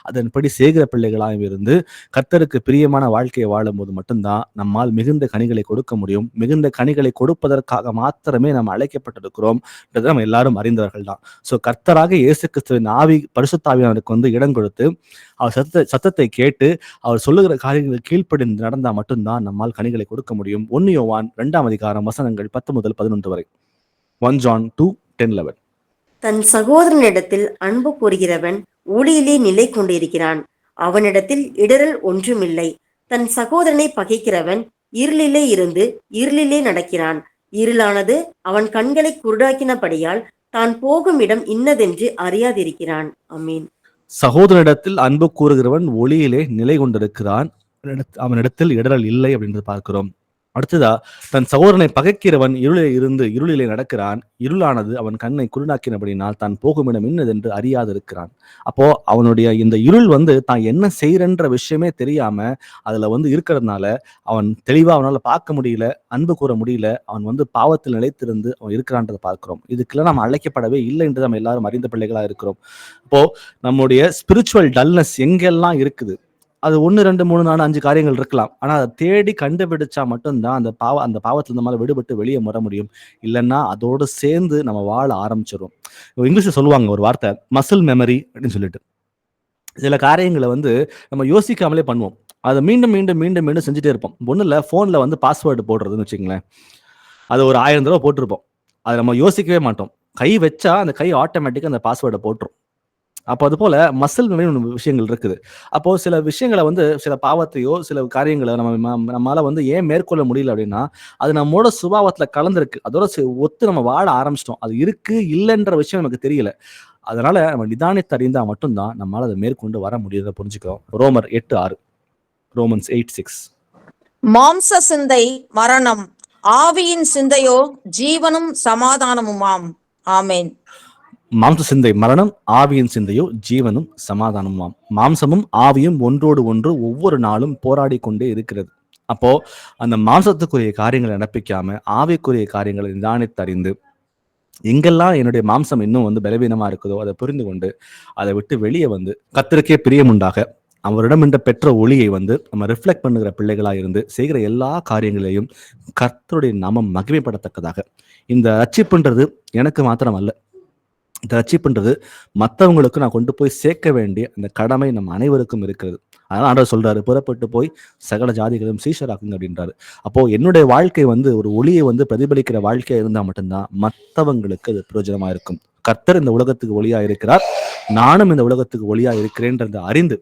அதன்படி செய்கிற பிள்ளைகளாயும் இருந்து கர்த்தருக்கு பிரியமான வாழ்க்கையை வாழும்போது மட்டும்தான் நம்மால் மிகுந்த கனிகளை கொடுக்க முடியும். மிகுந்த கனிகளை கொடுப்பதற்காக மாத்திரமே நாம் அழைக்கப்பட்டிருக்கிறோம். நம்ம எல்லாரும் அறிந்தவர்கள் தான். கர்த்தராக இயேசு கிறிஸ்துவின் ஆவி, பரிசுத்த ஆவியானவருக்கு வந்து இடம் கொடுத்து அவர் சத்தத்தை கேட்டு அவர் சொல்லுகிற காரியங்களை கீழ்ப்படிந்து நடந்தா மட்டும்தான் நம்மால் கனிகளை கொடுக்க முடியும். 1 யோவான் 2ஆம் அதிகாரம் வசனங்கள் 10 முதல் 11 வரை. 1 John 2:10-11. தன் சகோதரனிடத்தில் அன்பு கூறுகிறவன் ஒளியிலே நிலை கொண்டிருக்கிறான், அவனிடத்தில் இடரல் ஒன்றுமில்லை. தன் சகோதரனை பகைக்கிறவன் இருளிலே இருந்து இருளிலே நடக்கிறான், இருளானது அவன் கண்களை குருடாக்கினபடியால் தான் போகும் இடம் இன்னதென்று அறியாதிருக்கிறான். ஆமீன். சகோதரனிடத்தில் அன்பு கூறுகிறவன் ஒளியிலே நிலை கொண்டிருக்கிறான், அவனிடத்தில் இடரல் இல்லை அப்படின்றது பார்க்கிறோம். அடுத்ததா, தன் சகோதரனை பகைக்கிறவன் இருளிலே இருந்து இருளிலே நடக்கிறான், இருளானது அவன் கண்ணை குருடாக்கினபடினால் தான் போகும் இடம் இன்னதென்று அறியாது இருக்கிறான். அப்போ அவனுடைய இந்த இருள் வந்து தான் என்ன செய்யறன்ற விஷயமே தெரியாம அதுல வந்து இருக்கிறதுனால அவன் தெளிவா அவனால பார்க்க முடியல, அன்பு கூற முடியல, அவன் வந்து பாவத்தில் நிலைத்திருந்து அவன் இருக்கிறான்றதை பார்க்கிறோம். இதுக்கெல்லாம் நம்ம அழைக்கப்படவே இல்லை என்று நம்ம எல்லாரும் அறிந்த பிள்ளைகளா இருக்கிறோம். அப்போ நம்முடைய ஸ்பிரிச்சுவல் டல்னஸ் எங்கெல்லாம் இருக்குது, அது 1, 2, 3, 4, 5 காரியங்கள் இருக்கலாம். ஆனா அதை தேடி கண்டுபிடிச்சா மட்டும்தான் அந்த பாவத்துல நம்மளால விடுபட்டு வெளியே வர முடியும். இல்லைன்னா அதோடு சேர்ந்து நம்ம வாழ ஆரம்பிச்சிடும். இங்கிலீஷ்ல சொல்லுவாங்க ஒரு வார்த்தை, மசில் மெமரி அப்படின்னு சொல்லிட்டு. சில காரியங்களை வந்து நம்ம யோசிக்காமலே பண்ணுவோம். அதை மீண்டும் மீண்டும் மீண்டும் மீண்டும் செஞ்சுட்டே இருப்போம். ஒன்றும் இல்லை, ஃபோனில் வந்து பாஸ்வேர்டு போடுறதுன்னு வச்சுங்களேன், அது ஒரு 1000 தடவை போட்டிருப்போம். அதை நம்ம யோசிக்கவே மாட்டோம். கை வச்சா அந்த கை ஆட்டோமேட்டிக்காக அந்த பாஸ்வேர்டை போட்டுரும். அப்போ அது போல மசில் மெமரி விஷயங்கள் இருக்குது. அப்போ சில விஷயங்களை வந்து, சில பாவத்தையோ சில காரியங்களை நம்மளால வந்து ஏன் மேற்கொள்ள முடியல அப்படின்னா, அது நம்மளோட சுபாவத்துல கலந்துருக்கு. அதோட ஒத்து நம்ம வாழ ஆரம்பிச்சிட்டோம். அது இருக்கு இல்லைன்ற விஷயம் நமக்கு தெரியல. அதனால நம்ம நிதானித்து அறிந்தா மட்டும்தான் நம்மளால அதை மேற்கொண்டு வர முடியுதை புரிஞ்சுக்கிறோம். ரோமர் 8:6. ரோமன்ஸ் 8:6. மாம்ச சிந்தை மரணம், ஆவியின் சிந்தையோ ஜீவனும் சமாதானமுமாம். ஆமேன். மாம்ச சிந்தை மரணம், ஆவியின் சிந்தையோ ஜீவனும் சமாதானமுமாம். மாம்சமும் ஆவியும் ஒன்றோடு ஒன்று ஒவ்வொரு நாளும் போராடி கொண்டே இருக்கிறது. அப்போ அந்த மாம்சத்துக்குரிய காரியங்களை நடப்பிக்காம ஆவிக்குரிய காரியங்களை நிதானித்து அறிந்து, எங்கெல்லாம் என்னுடைய மாம்சம் இன்னும் வந்து பலவீனமா இருக்குதோ அதை புரிந்து கொண்டு அதை விட்டு வெளியே வந்து கர்த்தருக்கே பிரியமுண்டாக அவரிடம் என்ற பெற்ற ஒளியை வந்து நம்ம ரிஃப்ளெக்ட் பண்ணுகிற பிள்ளைகளா இருந்து செய்கிற எல்லா காரியங்களையும் கர்த்தருடைய நாமம் மகிமைப்படத்தக்கதாக. இந்த ரட்சிப்புன்றது எனக்கு மாத்திரம் அல்ல, இந்த ரட்சிப்புன்றது மற்றவங்களுக்கு நான் கொண்டு போய் சேர்க்க வேண்டிய அந்த கடமை நம்ம அனைவருக்கும் இருக்கிறது. அதனால ஆண்டவர் சொல்றாரு, புறப்பட்டு போய் சகல ஜாதிகளும் சீஷராக்குங்க அப்படின்றாரு. அப்போ என்னுடைய வாழ்க்கை வந்து ஒரு ஒளியை வந்து பிரதிபலிக்கிற வாழ்க்கையா இருந்தா மட்டும்தான் மற்றவங்களுக்கு அது பிரயோஜனமா இருக்கும். கர்த்தர் இந்த உலகத்துக்கு ஒளியா இருக்கிறார், நானும் இந்த உலகத்துக்கு ஒளியா இருக்கிறேன்றதை அறிந்து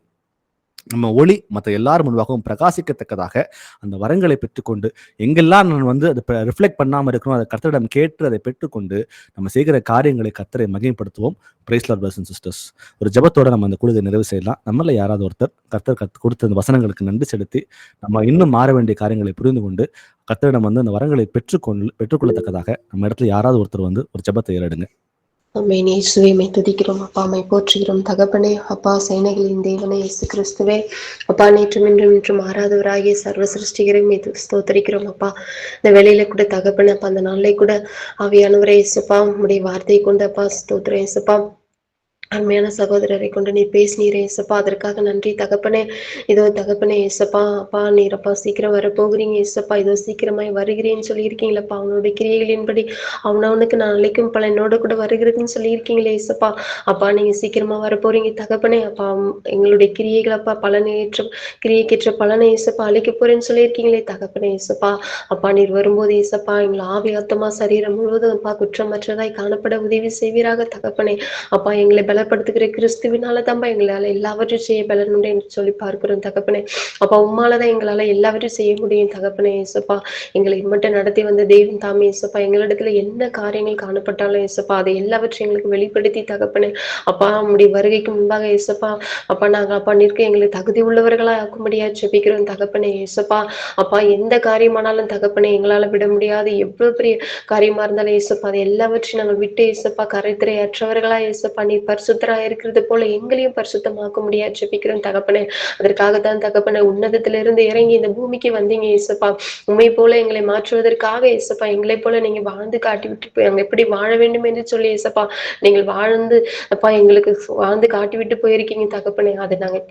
நம்ம ஒளி மற்ற எல்லாரும் முன்பாகவும் பிரகாசிக்கத்தக்கதாக அந்த வரங்களை பெற்றுக்கொண்டு, எங்கெல்லாம் நான் வந்து அதை ரிஃப்ளெக்ட் பண்ணாமல் இருக்கணும், அதை கர்த்தரிடம் கேட்டு அதை பெற்றுக்கொண்டு நம்ம செய்கிற காரியங்களை கர்த்தரை மகிமைப்படுத்துவோம். Praise Lord brothers and sisters. ஒரு ஜெபத்தோட நம்ம அந்த குழுவை நிறைவு செய்யலாம். நம்மள யாராவது ஒருத்தர் கர்த்தர் கொடுத்த அந்த வசனங்களுக்கு நன்றி செலுத்தி நம்ம இன்னும் மாற வேண்டிய காரியங்களை புரிந்து கொண்டு கர்த்தரிடம் வந்து அந்த வரங்களை பெற்றுக்கொள்ளத்தக்கதாக நம்ம இடத்துல யாராவது ஒருத்தர் வந்து ஒரு ஜெபத்தை ஏறெடுங்க. ஆமென். இயேசுவே மை துதிக்கிறோம் அப்பா, மை போற்றுகிறோம் தகப்பனே. அப்பா, சேனைகளின் தேவனே இயேசு கிறிஸ்துவே, அப்பா, நேற்றும் இன்றும் மாறாதவராகிய சர்வ சிருஷ்டிகரை மீது ஸ்தோத்தரிக்கிறோம் அப்பா. இந்த வேலையில கூட தகப்பனே அப்பா, அந்த நாளை கூட ஆவியானவரே இயேசுப்பா, உம்முடைய வார்த்தையை கொண்டு அப்பா ஸ்தோத்திரம் இயேசுப்பா, அருமையான சகோதரரை கொண்டு நீ பேசினீரே இயேசப்பா, அதற்காக நன்றி தகப்பனே. இதோ தகப்பனே இயேசப்பா, அப்பா நீரப்பா சீக்கிரம் வரப்போகிறீங்க இயேசப்பா, இதோ சீக்கிரமாய் வருகிறேன்னு சொல்லியிருக்கீங்களப்பா. அவனுடைய கிரியைகளின்படி அவனவனுக்கு நான் அழைக்கும் பல என்னோட கூட வருகிறதுன்னு சொல்லியிருக்கீங்களே இயேசப்பா. அப்பா, நீங்க சீக்கிரமா வரப்போறீங்க தகப்பனே. அப்பா, எங்களுடைய கிரியைகள் அப்பா கிரியைக்கேற்ற பலனை இயேசப்பா அழைக்க போறேன்னு சொல்லியிருக்கீங்களே தகப்பனே இயேசப்பா. அப்பா, நீர் வரும்போது இயேசப்பா எங்களை ஆவி ஆத்துமா சரீரம் முழுவதும் அப்பா குற்றமற்றதாய் காணப்பட உதவி செய்வீராக தகப்பனே. அப்பா, எங்களை பலப்படுத்துகிற கிறிஸ்துவினால தான்பா எங்களால எல்லாவற்றையும் செய்ய பலனுண்டு என்று சொல்லி பார்க்கிறோம் தகப்பனே. அப்பா, உம்மாலதான் எங்களால எல்லாவற்றையும் செய்ய முடியும் தகப்பனே இயேசப்பா. எங்களை மட்டும் நடத்தி வந்த தெய்வம் தாமே இயேசப்பா, எங்களிடத்துல என்ன காரியங்கள் காணப்பட்டாலும் இயேசப்பா அதை எல்லாவற்றையும் எங்களுக்கு வெளிப்படுத்தி தகப்பனே. அப்பா, உம்முடைய வருகைக்கு முன்பாக இயேசப்பா, அப்பா நாங்க அப்பா நிற்க எங்களை தகுதி உள்ளவர்களா ஆக்கும்படியா ஜெபிக்கிறோம் தகப்பனே இயேசப்பா. அப்பா, எந்த காரியமானாலும் தகப்பனே எங்களால விட முடியாது, எவ்வளவு பெரிய காரியமா இருந்தாலும் இயேசப்பா அதை எல்லாவற்றையும் நாங்கள் விட்டு இயேசப்பா கரைத்திரை அற்றவர்களா இயேசப்பா நீர் பரிசுத்தரா இருக்கிறது போல எங்களையும் பரிசுத்தமாக்க முடியாது ஜெபிக்கிறோம் தகப்பனே. அதற்காகத்தான் தகப்பனே உன்னதத்திலிருந்து இறங்கி இந்த பூமிக்கு வந்தீங்க இயேசப்பா. உம்மை போல எங்களை மாற்றுவதற்காக இயேசப்பா எங்களை போல நீங்க வாழ்ந்து காட்டி விட்டு போய் அங்க எப்படி வாழ வேண்டும் என்று சொல்லி இயேசப்பா நீங்கள் வாழ்ந்து அப்பா எங்களுக்கு வாழ்ந்து காட்டி விட்டு போயிருக்கீங்க தகப்பனே. அதை நாங்க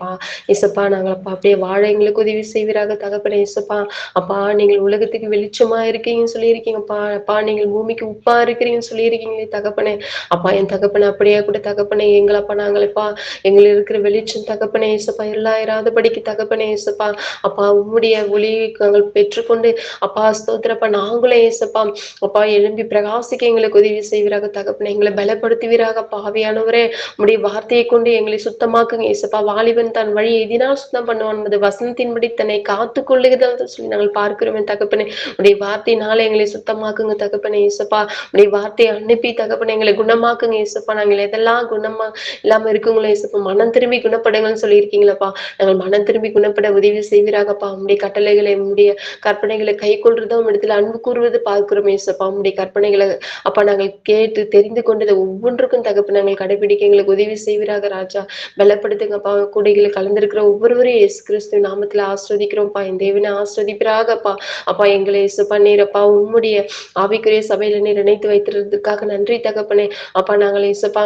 இயேசப்பா நாங்கள் அப்பா அப்படியே வாழ எங்களுக்கு உதவி செய்வீராக தகப்பனே. இயேசப்பா அப்பா நீங்கள் உலகத்துக்கு வெளிச்சமா இருக்கீங்கன்னு சொல்லியிருக்கீங்கப்பா. அப்பா நீங்கள் பூமிக்கு உப்பா இருக்கிறீங்கன்னு சொல்லியிருக்கீங்களே தகப்பனே. அப்பா என் தகப்பனே அப்படியே கூட தகப்பனே எங்களப்பா நாங்களப்பா எங்களை இருக்கிற வெளிச்சம் தகப்பனே இயேசப்பா எல்லாம் இராதபடிக்கு தகப்பனே இயேசப்பா அப்பா உம்முடைய ஒளி நாங்கள் பெற்றுக்கொண்டு அப்பா ஸ்தோத்திரப்பா நாங்களே இயேசப்பா அப்பா எழும்பி பிரகாசிக்க எங்களுக்கு உதவி செய்வீராக தகப்பனே. எங்களை பலப்படுத்துவீராக பாவியானவரே. உம்முடைய வார்த்தையை கொண்டு எங்களை சுத்தமாக்குங்க இயேசப்பா. வாலிபன் தன் வழி எதினால் சுத்தம் பண்ணுவான் என்பது வசனத்தின்படி தன்னை காத்து கொள்ளுகிறதா சொல்லி நாங்கள் பார்க்கிறோமே தகப்பனே. உடைய வார்த்தையினால எங்களை சுத்தமாக்குங்க தகப்பனே இயேசப்பா. உடைய வார்த்தையை அனுப்பி தகப்பனே எங்களை குணமாக்குங்க இயேசப்பா. நாங்கள் எதெல்லாம் குணமா இல்லாம இருக்குங்களோ இயேசப்பா மனம் திரும்பி குணப்படுங்கன்னு சொல்லியிருக்கீங்களப்பா. நாங்கள் மனம் திரும்பி குணப்பட உதவி செய்வீராகப்பா. உம்முடைய கட்டளைகளை உம்முடைய கற்பனைகளை கை கொள்றதும் இடத்துல அன்பு கூறுவது பார்க்கிறோம் இயேசப்பா. உம்முடைய கற்பனைகளை அப்பா நாங்கள் கேட்டு தெரிந்து கொண்டதை ஒவ்வொன்றுக்கும் தகப்ப நாங்கள் கடைபிடிக்க எங்களுக்கு உதவி செய்வீராக ராஜா. பலப்படுத்துங்கப்பா. கூடைகளை கலந்திருக்கிற ஒவ்வொருவரையும் இயேசு கிறிஸ்து நாமத்துல ஆஸ்வதிக்கிறோம்ப்பா. என் தேவனை ஆஸ்வதிப்பிறாகப்பா. அப்பா எங்களை இயேசுப்பா நீரப்பா உம்முடைய ஆவிக்குரிய சபையில நீர் இணைத்து வைத்திருக்கிறதுக்காக நன்றி தகப்பனே. அப்பா நாங்கள் இயேசுப்பா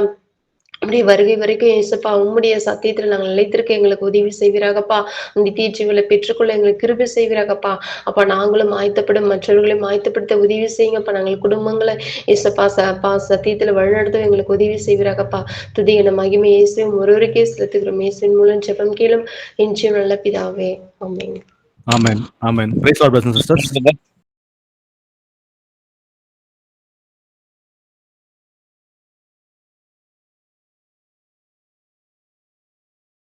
அப்படியே வருகை வரைக்கும் இயேசப்பா உம்முடைய சத்தியத்துல நாங்கள் நிலைத்திருக்க எங்களுக்கு உதவி செய்வீராகப்பா. நித்திய ஜீவனை பெற்றுக்கொள்ள எங்களுக்கு கிருபை செய்வீராகப்பா. அப்பா நாங்களும் ஆயத்தப்படும் மற்றவர்களையும் ஆயத்தப்படுத்த உதவி செய்யுங்கப்பா. நாங்கள் குடும்பங்களை இயேசப்பா சத்தியத்துல வழிநடத்த எங்களுக்கு உதவி செய்வீராகப்பா. துதி என மகிமை இயேசுவின் ஒருவருக்கே செலுத்துகிறோம். இயேசுவின் மூலம் ஜெபம் கேளும் என் ஜீவன் நல்ல பிதாவே. ஆமென். ஆமென். ஆமென். Praise Lord brothers and sisters.